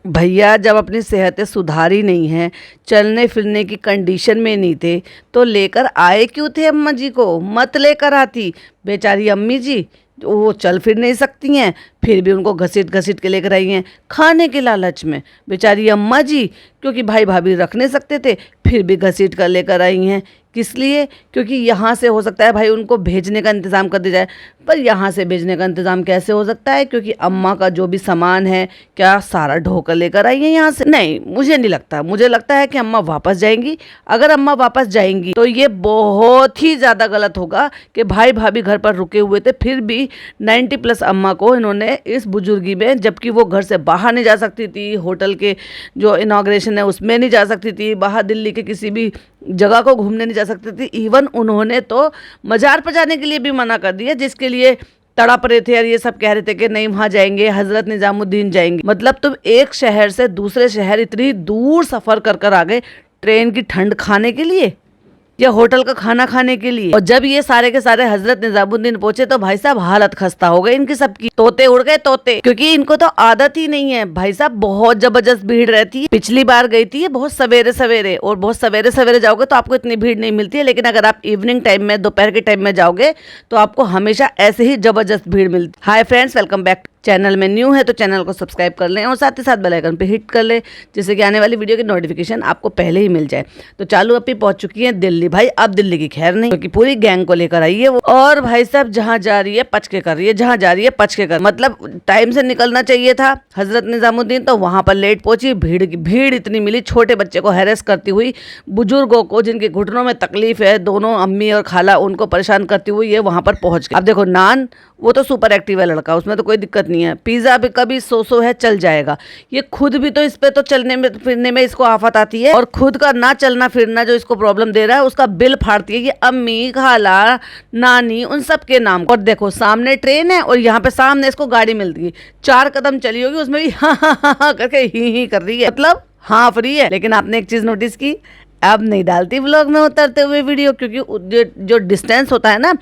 भैया जब अपनी सेहतें सुधारी नहीं हैं, चलने फिरने की कंडीशन में नहीं थे, तो लेकर आए क्यों थे अम्मा जी को? मत लेकर आती। बेचारी अम्मी जी वो चल फिर नहीं सकती हैं, फिर भी उनको घसीट घसीट के लेकर आई हैं खाने के लालच में। बेचारी अम्मा जी क्योंकि भाई भाभी रख नहीं सकते थे, फिर भी घसीट कर लेकर आई हैं। किस लिए? क्योंकि यहाँ से हो सकता है भाई उनको भेजने का इंतज़ाम कर दिया जाए, पर यहाँ से भेजने का इंतज़ाम कैसे हो सकता है? क्योंकि अम्मा का जो भी सामान है क्या सारा ढोकर लेकर आई है यहाँ से? नहीं, मुझे नहीं लगता। मुझे लगता है कि अम्मा वापस जाएंगी। अगर अम्मा वापस जाएंगी तो ये बहुत ही ज़्यादा गलत होगा कि भाई भाभी घर पर रुके हुए थे, फिर भी 90+ अम्मा को इन्होंने इस बुजुर्गी में, जबकि वो घर से बाहर नहीं जा सकती थी, होटल के जो इनाग्रेशन है उसमें नहीं जा सकती थी, बाहर दिल्ली के किसी भी जगह को घूमने नहीं जा सकती थी, इवन उन्होंने तो मज़ार पर जाने के लिए भी मना कर दिया, जिसके लिए तड़प रहे थे और ये सब कह रहे थे कि नहीं वहाँ जाएंगे, हज़रत निज़ामुद्दीन जाएंगे। मतलब तुम एक शहर से दूसरे शहर इतनी दूर सफ़र कर कर आ गए ट्रेन की ठंड खाने के लिए या होटल का खाना खाने के लिए। और जब ये सारे के सारे हजरत निजामुद्दीन पहुंचे तो भाई साहब हालत खस्ता हो गई इनकी सबकी। तोते उड़ गए तोते, क्योंकि इनको तो आदत ही नहीं है भाई साहब। बहुत जबरदस्त भीड़ रहती है। पिछली बार गई थी बहुत सवेरे सवेरे, और बहुत सवेरे सवेरे जाओगे तो आपको इतनी भीड़ नहीं मिलती है, लेकिन अगर आप इवनिंग टाइम में, दोपहर के टाइम में जाओगे तो आपको हमेशा ऐसे ही जबरदस्त भीड़ मिलती। Hi friends, welcome back. Channel में न्यू है तो चैनल को सब्सक्राइब कर लें और साथ ही साथ बेल आइकन पे हिट कर लें, जिससे कि आने वाली वीडियो की नोटिफिकेशन आपको पहले ही मिल जाए। तो चालू अपनी पहुंच चुकी है दिल्ली। भाई अब दिल्ली की खैर नहीं, क्योंकि पूरी गैंग को लेकर आई है वो, और भाई साहब जहां जा रही है पच के कर रही है, जहां जा रही है पच के कर। मतलब टाइम से निकलना चाहिए था हजरत निजामुद्दीन, तो वहां पर लेट पहुंची। भीड़ इतनी मिली, छोटे बच्चे को हैरेस करती हुई, बुजुर्गों को जिनके घुटनों में तकलीफ है, दोनों अम्मी और खाला, उनको परेशान करती हुई ये वहां पर पहुंच गई। अब देखो नान वो तो सुपर एक्टिव है लड़का, उसमें तो कोई दिक्कत नहीं है। पिज़्ज़ा भी कभी सो है चल जाएगा। ये खुद भी तो इस पे तो चलने में फिरने में इसको आफत आती है, और खुद का ना चलना फिरना जो इसको प्रॉब्लम दे रहा है उसका बिल फाड़ती है ये अम्मी, खाला, नानी, उन सब के नाम। और देखो सामने ट्रेन है और यहाँ पे सामने इसको गाड़ी मिलती है, 4 कदम चली होगी उसमें भी हाँ करके ही कर रही है, मतलब हाँ फ्री है। लेकिन आपने एक चीज नोटिस की, अब नहीं डालती व्लॉग में उतरते हुए वीडियो, क्योंकि जो डिस्टेंस होता है ना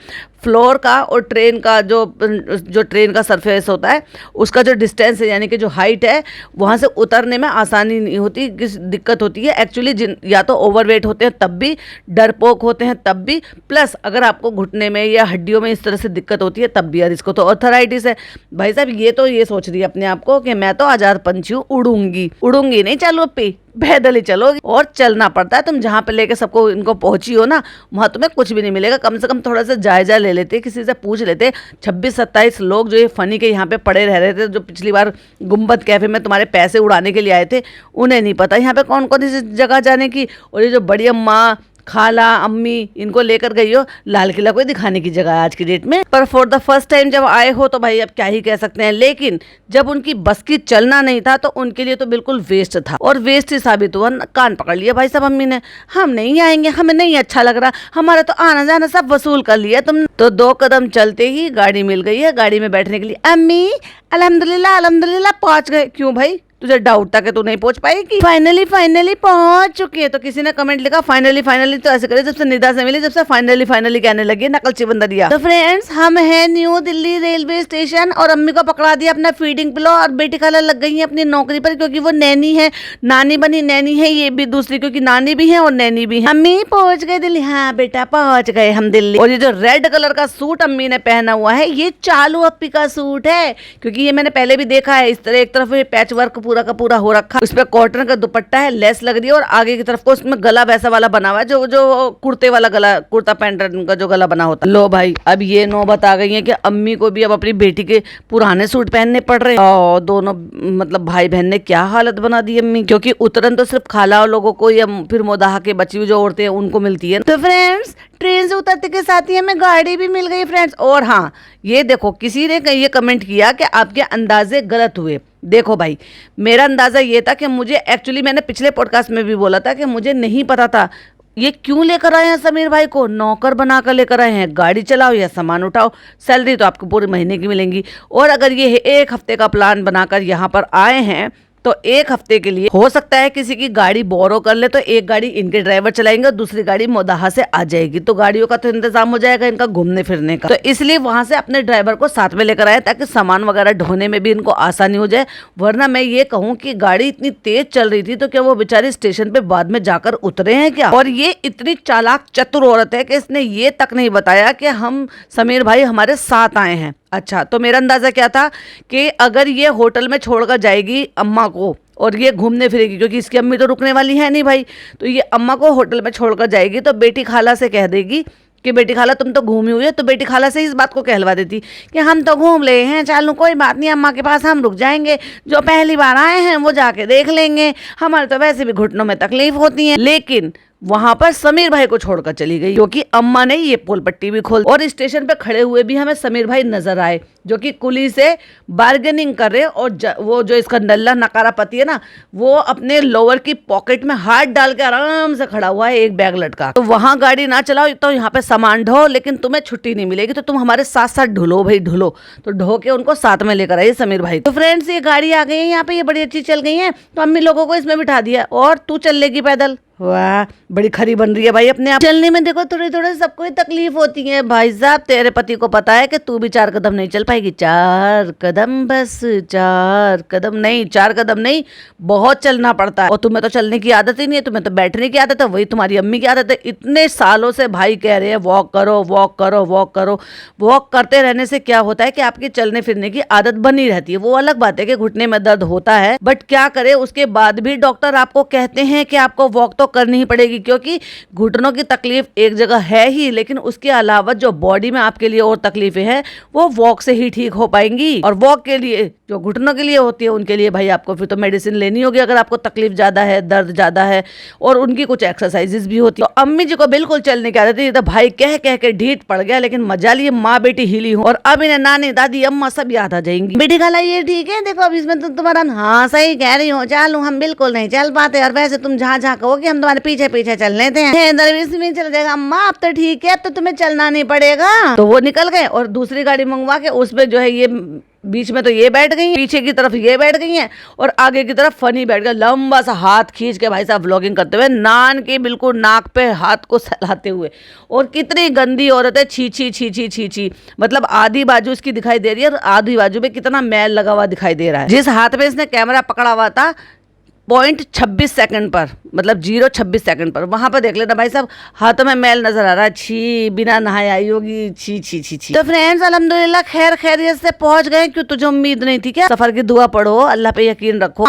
फ्लोर का और ट्रेन का, जो ट्रेन का सरफेस होता है उसका जो डिस्टेंस है, यानी कि जो हाइट है, वहाँ से उतरने में आसानी नहीं होती, किस दिक्कत होती है एक्चुअली। या तो ओवरवेट होते हैं तब भी, डरपोक होते हैं तब भी, प्लस अगर आपको घुटने में या हड्डियों में इस तरह से दिक्कत होती है तब भी। यार इसको तो आर्थराइटिस है भाई साहब। ये तो ये सोच रही है अपने आप को कि मैं तो आजाद पंछी हूँ, उड़ूंगी नहीं, चालू पे पैदल ही चलोगी। और चलना पड़ता है। तुम जहाँ पे लेके सबको इनको पहुंची हो ना, वहाँ तुम्हें कुछ भी नहीं मिलेगा। कम से कम थोड़ा सा जायजा ले लेते, किसी से पूछ लेते। 26-27 लोग जो ये फनी के यहाँ पे पड़े रह रहे थे, जो पिछली बार गुम्बद कैफे में तुम्हारे पैसे उड़ाने के लिए आए थे, उन्हें नहीं पता यहाँ पे कौन कौन सी जगह जाने की। और ये जो बड़ी अम्मा, खाला, अम्मी, इनको लेकर गई हो लाल किला कोई दिखाने की जगह आज की डेट में। पर फॉर द फर्स्ट टाइम जब आए हो तो भाई अब क्या ही कह सकते हैं। लेकिन जब उनकी बस की चलना नहीं था तो उनके लिए तो बिल्कुल वेस्ट था, और वेस्ट ही साबित हुआ। कान पकड़ लिया भाई साहब अम्मी ने, हम नहीं आएंगे, हमें नहीं अच्छा लग रहा, हमारा तो आना जाना सब वसूल कर लिया तुम। तो 2 कदम चलते ही गाड़ी मिल गई है, गाड़ी में बैठने के लिए। अम्मी अल्हम्दुलिल्लाह अल्हम्दुलिल्लाह पहुंच गए। क्यों भाई, तुझे डाउट था कि तू नहीं पहुंच पाएगी? फाइनली पहुंच चुकी है। तो किसी ने कमेंट लिखा फाइनली तो ऐसे करे जब से निदा से मिली, जब से फाइनली कहने लगी नकलची बंदरिया। तो फ्रेंड्स हम हैं न्यू दिल्ली रेलवे स्टेशन, और अम्मी को पकड़ा दिया अपना फीडिंग पिलो, और बेटी खाला लग गई है अपनी नौकरी पर, क्योंकि वो नैनी है, नानी बनी नैनी है ये भी दूसरी, क्योंकि नानी भी है और नैनी भी है। अम्मी पहुंच गए दिल्ली। हाँ बेटा पहुंच गए हम दिल्ली। और ये जो रेड कलर का सूट अम्मी ने पहना हुआ है, ये चालू अप्पी का सूट है, क्योंकि ये मैंने पहले भी देखा है। इस तरह एक तरफ पैच वर्क पूरा का पूरा हो रखा, उस पे कॉटन का दुपट्टा है, लेस लग रही है, और आगे की तरफ को उसमें गला वैसा वाला बना हुआ है, जो कुर्ते वाला गला, कुर्ता पैंट का जो गला बना होता है। लो भाई अब ये नौबत आ गई है कि अम्मी को भी अब अपनी बेटी के पुराने सूट पहनने पड़ रहे हैं। और दोनों मतलब भाई बहन ने क्या हालत बना दी अम्मी, क्योंकि उतरन तो सिर्फ खाला और लोगों को या फिर मोदाहा के बची हुई जो औरतें हैं उनको मिलती है। तो फ्रेंड्स ट्रेन से उतरते के साथ ही हमें गाड़ी भी मिल गई फ्रेंड्स। और हाँ ये देखो, किसी ने ये कमेंट किया कि आपके अंदाजे गलत हुए। देखो भाई मेरा अंदाजा ये था कि मुझे एक्चुअली, मैंने पिछले पॉडकास्ट में भी बोला था कि मुझे नहीं पता था ये क्यों लेकर आए हैं समीर भाई को, नौकर बनाकर लेकर आए हैं। गाड़ी चलाओ या सामान उठाओ, सैलरी तो आपको पूरे महीने की मिलेंगी। और अगर ये 1 हफ्ते का प्लान बनाकर यहाँ पर आए हैं तो एक हफ्ते के लिए हो सकता है किसी की गाड़ी बोरो कर ले, तो एक गाड़ी इनके ड्राइवर चलाएंगे और दूसरी गाड़ी मोदाहा से आ जाएगी, तो गाड़ियों का तो इंतजाम हो जाएगा इनका घूमने फिरने का। तो इसलिए वहां से अपने ड्राइवर को साथ में लेकर आए ताकि सामान वगैरह ढोने में भी इनको आसानी हो जाए। वरना मैं ये कहूँ कि गाड़ी इतनी तेज चल रही थी तो क्या वो बेचारे स्टेशन पे बाद में जाकर उतरे हैं क्या? और ये इतनी चालाक चतुर औरत है कि इसने ये तक नहीं बताया कि हम समीर भाई हमारे साथ आए हैं। अच्छा, तो मेरा अंदाजा क्या था कि अगर ये होटल में छोड़कर जाएगी अम्मा को और ये घूमने फिरेगी, क्योंकि इसकी अम्मी तो रुकने वाली है नहीं भाई, तो ये अम्मा को होटल में छोड़कर जाएगी तो बेटी खाला से कह देगी कि बेटी खाला तुम तो घूमी हुई है, तो बेटी खाला से इस बात को कहलवा देती कि हम तो घूम ले हैं, चलो कोई बात नहीं, अम्मा के पास हम रुक जाएंगे, जो पहली बार आए हैं वो जाके देख लेंगे, हमारे तो वैसे भी घुटनों में तकलीफ होती है। लेकिन वहां पर समीर भाई को छोड़कर चली गई, क्योंकि अम्मा ने ये पोल पट्टी भी खोल, और स्टेशन पे खड़े हुए भी हमें समीर भाई नजर आए जो कि कुली से बार्गेनिंग कर रहे हैं। और वो जो इसका नल्ला नकारा पति है ना, वो अपने लोअर की पॉकेट में हाथ डाल के आराम से खड़ा हुआ है, एक बैग लटका। तो वहां गाड़ी ना चलाओ, तो यहाँ पे सामान ढो, लेकिन तुम्हें छुट्टी नहीं मिलेगी, तो तुम हमारे साथ साथ ढुलो भाई ढुलो। तो ढो के उनको साथ में लेकर आइए समीर भाई। तो फ्रेंड्स, ये गाड़ी आ गई है यहाँ पे, ये बड़ी अच्छी चल गई है, तो अम्मी लोगों को इसमें बिठा दिया और तू चल लेगी पैदल। वाह, बड़ी खरी बन रही है भाई अपने आप। चलने में देखो थोड़ी थोड़ी सबको ही तकलीफ होती है भाई साहब, तेरे पति को पता है कि तू भी 4 कदम नहीं चल पाएगी। 4 कदम, बस 4 कदम नहीं, 4 कदम नहीं, बहुत चलना पड़ता है। और तुम्हें तो चलने की आदत ही नहीं है, तुम्हें तो बैठने की आदत है, वही तुम्हारी अम्मी की आदत है। इतने सालों से भाई कह रहे हैं वॉक करो वॉक करो वॉक करो। वॉक करते रहने से क्या होता है कि आपकी चलने फिरने की आदत बनी रहती है। वो अलग बात है कि घुटने में दर्द होता है, बट क्या करे, उसके बाद भी डॉक्टर आपको कहते हैं कि आपको वॉक तो करनी ही पड़ेगी, क्योंकि घुटनों की तकलीफ एक जगह है ही, लेकिन उसके अलावा जो बॉडी में आपके लिए और तकलीफें हैं वो वॉक से ही ठीक हो पाएंगी। और वॉक के लिए जो घुटनों के लिए होती है उनके लिए भाई आपको फिर तो मेडिसिन लेनी होगी अगर आपको तकलीफ ज्यादा है, दर्द ज्यादा है, और उनकी कुछ एक्सरसाइजेस भी होती है। तो अम्मी जी को बिल्कुल चलने की आदत थी, तो भाई कह कह के ढीठ पड़ गया, लेकिन मजा लिए माँ बेटी हिली हूँ, और अब इन्हें नानी दादी अम्मा सब याद आ जाएंगी। बेटी खाला ये ठीक है, देखो अब इसमें तो तुम्हारा, हाँ सही कह रही हो, चलो हम बिल्कुल नहीं चल पाते, और वैसे तुम जहाँ जहाँ कहोगे हम तुम्हारे पीछे पीछे चल लेते हैं, इधर में चल जाएगा। अम्मा अब तो ठीक है, अब तो तुम्हें चलना नहीं पड़ेगा। तो वो निकल गए और दूसरी गाड़ी मंगवा के उसमें जो है ये बीच में तो ये बैठ गई है, पीछे की तरफ ये बैठ गई हैं, और आगे की तरफ फनी बैठ गया, लंबा सा हाथ खींच के भाई साहब व्लॉगिंग करते हुए, नान के बिल्कुल नाक पे हाथ को सहलाते हुए। और कितनी गंदी औरत है, छी छी छी छी छी छी, मतलब आधी बाजू इसकी दिखाई दे रही है और आधी बाजू में कितना मैल लगा हुआ दिखाई दे रहा है। जिस हाथ में इसने कैमरा पकड़ा हुआ था 0.26 पर, मतलब 0.26 पर, वहां पर देख लेना भाई साहब हाथों में मैल नजर आ रहा है, छी, बिना नहाए आई होगी, छी छी छी छी। तो फ्रेंड्स अल्हम्दुलिल्लाह खैर खैरियत से पहुंच गए। क्यों तुझे उम्मीद नहीं थी क्या? सफर की दुआ पढ़ो, अल्लाह पे यकीन रखो।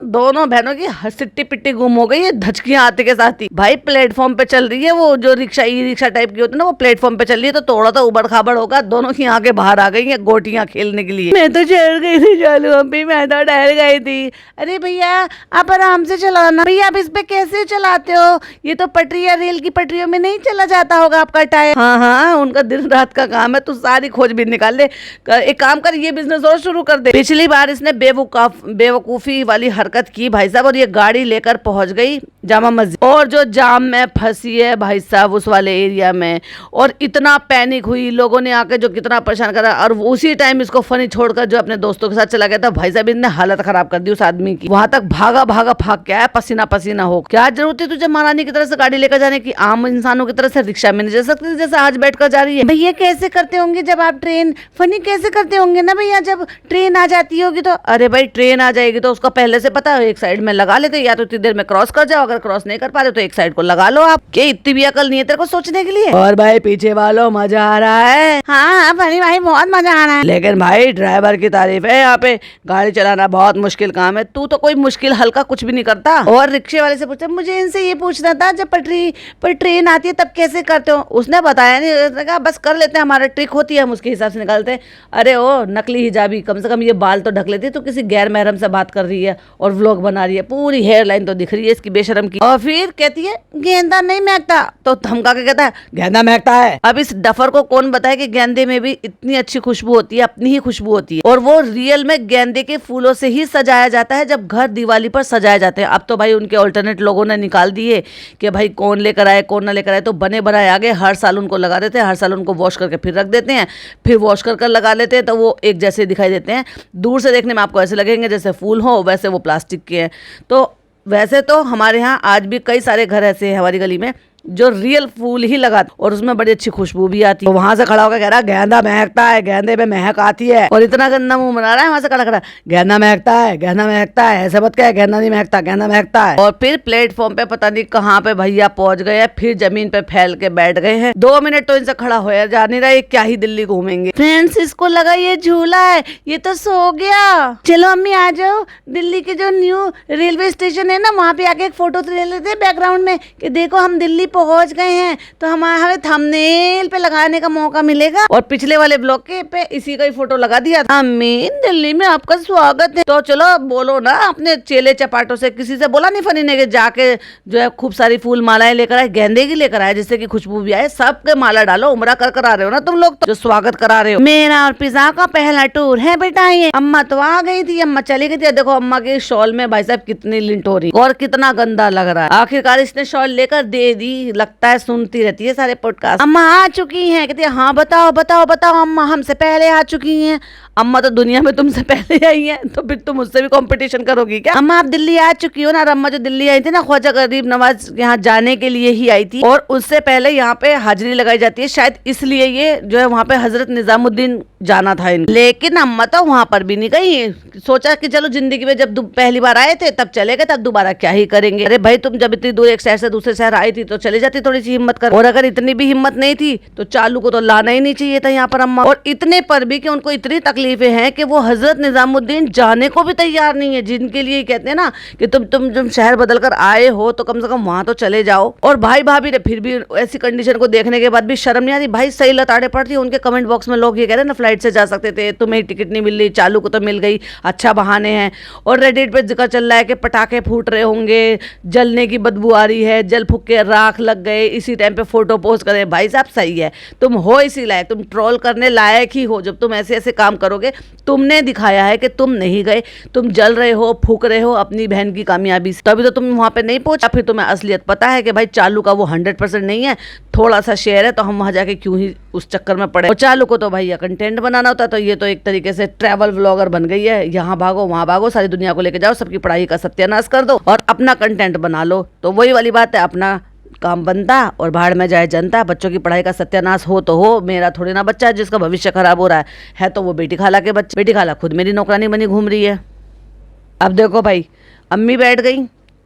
दोनों बहनों की सिट्टी पिट्टी गुम हो गई है, धचकियां आते के साथ ही। भाई प्लेटफॉर्म पे चल रही है, वो जो रिक्शा ई रिक्शा टाइप की होती है ना, वो प्लेटफॉर्म पे चल रही है, तो थोड़ा तो उबड़ खाबड़ होगा। दोनों की आंखें बाहर आ गई है गोटियां खेलने के लिए। मैं तो चढ़ गई थी चालू अम्मी, मैं तो डर गई थी। अरे भैया आप आराम से चलाना। भैया आप इस पे कैसे चलाते हो? ये तो पटरी या रेल की पटरियों में नहीं चला जाता होगा आपका टायर। हाँ हाँ, उनका दिन रात का काम है, तू सारी खोजबीन निकाल ले। एक काम कर, ये बिजनेस और शुरू कर दे। पिछली बार इसने बेवकूफी वाली हरकत की भाई साहब, और ये गाड़ी लेकर पहुंच गई जामा मस्जिद, और जो जाम में फंसी है भाई साहब उस वाले एरिया में, और इतना पैनिक हुई, लोगों ने आके जो कितना परेशान करा। और उसी टाइम इसको फनी छोड़कर जो अपने दोस्तों के साथ चला गया था भाई साहब, इनने हालत खराब कर दी उस आदमी की। वहां तक भागा भागा भाग के आया, पसीना पसीना हो। क्या जरूरत है तुझे महारानी की तरह से गाड़ी लेकर जाने की? आम इंसानों की तरह से रिक्शा में नहीं जा सकती जैसे आज बैठकर जा रही है। भैया कैसे करते होंगे जब आप ट्रेन, फनी कैसे करते होंगे ना भैया जब ट्रेन आ जाती होगी तो? अरे भाई ट्रेन आ जाएगी तो उसका पहले से पता है, एक साइड में लगा लेते, या तो इतनी देर में क्रॉस कर जाओ, अगर क्रॉस नहीं कर पा रहे तो एक साइड को लगा लो। आप क्या इतनी भी अकल नहीं है तेरे को सोचने के लिए? और भाई पीछे वालों मजा आ रहा है। हाँ फनी भाई बहुत मजा आ रहा है, लेकिन भाई ड्राइवर की तारीफ है, यहाँ पे गाड़ी चलाना बहुत मुश्किल काम है। तू तो कोई मुश्किल हल्का कुछ भी नहीं करता। और रिक्शे वाले से पूछा, मुझे इनसे ये पूछना था जब पटरी पर ट्रेन आती है तब कैसे करते हो? उसने बताया नहीं, उसने कहा बस कर लेते हैं, हमारा ट्रिक होती है, हम उसके हिसाब से निकालते हैं। अरे ओ नकली हिजाबी, कम से कम ये बाल तो ढक लेती, तो किसी गैर महरम से बात कर रही है और व्लॉग बना रही है, पूरी हेयर लाइन तो दिख रही है इसकी बेशरम की। और फिर कहती है गेंदा नहीं महकता, तो धमका के कहता है गेंदा महकता है। अब इस डफर को कौन बताए कि गेंदे में भी इतनी अच्छी खुशबू होती है, अपनी ही खुशबू होती है, और वो रियल में गेंदे के फूलों से ही सजाया जाता है। जब घर दिवाली पर सजाए जाते हैं। अब तो भाई उनके ऑल्टरनेट लोगों ने निकाल दिए कि भाई कौन लेकर आए कौन ना लेकर आए, तो बने बनाए आ गए, हर साल उनको लगा देते हैं, हर साल उनको वॉश करके फिर रख देते हैं, फिर वॉश कर लगा लेते हैं, तो वो एक जैसे दिखाई देते हैं। दूर से देखने में आपको ऐसे लगेंगे जैसे फूल हो, वैसे वो प्लास्टिक के हैं। तो वैसे तो हमारे यहाँ आज भी कई सारे घर ऐसे हैं हमारी गली में जो रियल फूल ही लगाते और उसमें बड़ी अच्छी खुशबू भी आती है। तो वहां से खड़ा होकर कह रहा गेंदा महकता है, गेंदे में महक आती है, और इतना गंदा मुंह बना रहा है वहां से खड़ा खड़ा, गेंदा महकता है, गेंदा महकता है, ऐसे मत कह, गेंदा नहीं महकता, गेंदा महकता है। और फिर प्लेटफॉर्म पे पता नहीं कहाँ पे भैया पहुंच गए हैं, फिर जमीन पे फैल के बैठ गए हैं। 2 मिनट तो इनसे खड़ा होया जा नहीं रहा, ये क्या ही दिल्ली घूमेंगे। फ्रेंड्स, इसको लगा ये झूला है, ये तो सो गया। चलो अम्मी आ जाओ, दिल्ली के जो न्यू रेलवे स्टेशन है ना, वहाँ पे आके एक फोटो ले लेते हैं बैकग्राउंड में कि देखो हम दिल्ली पहुंच गए हैं, तो हमें थंबनेल पे लगाने का मौका मिलेगा। और पिछले वाले ब्लॉग के पे इसी का ही फोटो लगा दिया था। अम्मी दिल्ली में आपका स्वागत है। तो चलो बोलो ना अपने चेले चपाटों से, किसी से बोला नहीं फनी ने कि जाके जो है खूब सारी फूल मालाएं लेकर आए, गेंदे की लेकर आए जिससे कि खुशबू भी आए। सबके माला डालो, उमरा कर आ रहे हो ना तुम लोग, तो जो स्वागत करा रहे हो। मेरा और पिज़्ज़ा का पहला टूर है बेटा ये। अम्मा तो आ गई थी, अम्मा चली गई थी। देखो अम्मा के शॉल में भाई साहब कितनी लिंट हो रही और कितना गंदा लग रहा है। आखिरकार इसने शॉल लेकर दे दी, लगता है सुनती रहती है सारे पॉडकास्ट। अम्मा आ चुकी हैं, कहती है हाँ बताओ बताओ बताओ अम्मा, हमसे पहले आ चुकी हैं। अम्मा तो दुनिया में तुमसे पहले आई हैं, तो फिर तुम मुझसे भी कंपटीशन करोगी क्या? अम्मा आप दिल्ली आ चुकी हो ना। अम्मा जो दिल्ली आई थी ना, ख्वाजा गरीब नवाज यहाँ जाने के लिए ही आई थी, और उससे पहले यहाँ पे हाजिरी लगाई जाती है, शायद इसलिए ये जो है वहाँ पे हजरत निजामुद्दीन जाना था इनको। लेकिन अम्मा तो वहां पर भी नहीं गई, सोचा कि चलो जिंदगी में जब पहली बार आए थे तब चले गए, तब दोबारा क्या ही करेंगे। अरे भाई तुम जब इतनी दूर एक शहर से दूसरे शहर आई थी तो चली जाती, थोड़ी सी हिम्मत कर। और अगर इतनी भी हिम्मत नहीं थी तो चालू को तो लाना ही नहीं चाहिए था यहाँ पर अम्मा। और इतने पर भी कि उनको इतनी तकलीफें हैं कि वो हजरत निजामुद्दीन जाने को भी तैयार नहीं है, जिनके लिए कहते हैं ना कि तुम शहर बदल कर आए हो तो कम से कम वहां तो चले जाओ। और भाई भाभी ने फिर भी ऐसी कंडीशन को देखने के बाद भी शर्म नहीं आती। भाई सही लताड़े पड़ती है। उनके कमेंट बॉक्स में लोग ये कह रहे हैं ना फ्लाइट से जा सकते थे, तुम्हें टिकट नहीं मिल रही, चालू को तो मिल गई, अच्छा बहाने हैं। और रेडिट पे जिक्र चल रहा है कि पटाखे फूट रहे होंगे, जलने की बदबू आ रही है, जल फूक के राख लग गए, इसी टाइम पे फोटो पोस्ट करें। भाई साहब सही है, तुम हो इसी लायक, तुम ट्रोल करने लायक ही हो जब तुम ऐसे ऐसे काम करोगे। तुमने दिखाया है कि तुम नहीं गए, तुम जल रहे हो, फूक रहे हो अपनी बहन की कामयाबी से, तभी तो तुम वहां पे नहीं पहुंचा। फिर तुम्हें असलियत पता है कि भाई चालू का वो 100% नहीं है, थोड़ा सा शेयर है, तो हम वहां जाके क्यों ही उस चक्कर में पड़े। और चालू को तो भैया कंटेंट बनाना होता है, तो ये तो एक तरीके से ट्रैवल व्लॉगर बन गई है। यहाँ भागो वहां भागो, सारी दुनिया को लेके जाओ, सबकी पढ़ाई का सत्यानाश कर दो और अपना कंटेंट बना लो। तो वही वाली बात है, अपना काम बनता और भाड़ में जाए जनता। बच्चों की पढ़ाई का सत्यानाश हो तो हो, मेरा थोड़ी ना बच्चा है जिसका भविष्य खराब हो रहा है तो वो बेटी खाला के बच्चे। बेटी खाला खुद मेरी नौकरानी बनी घूम रही है। अब देखो भाई, अम्मी बैठ गई,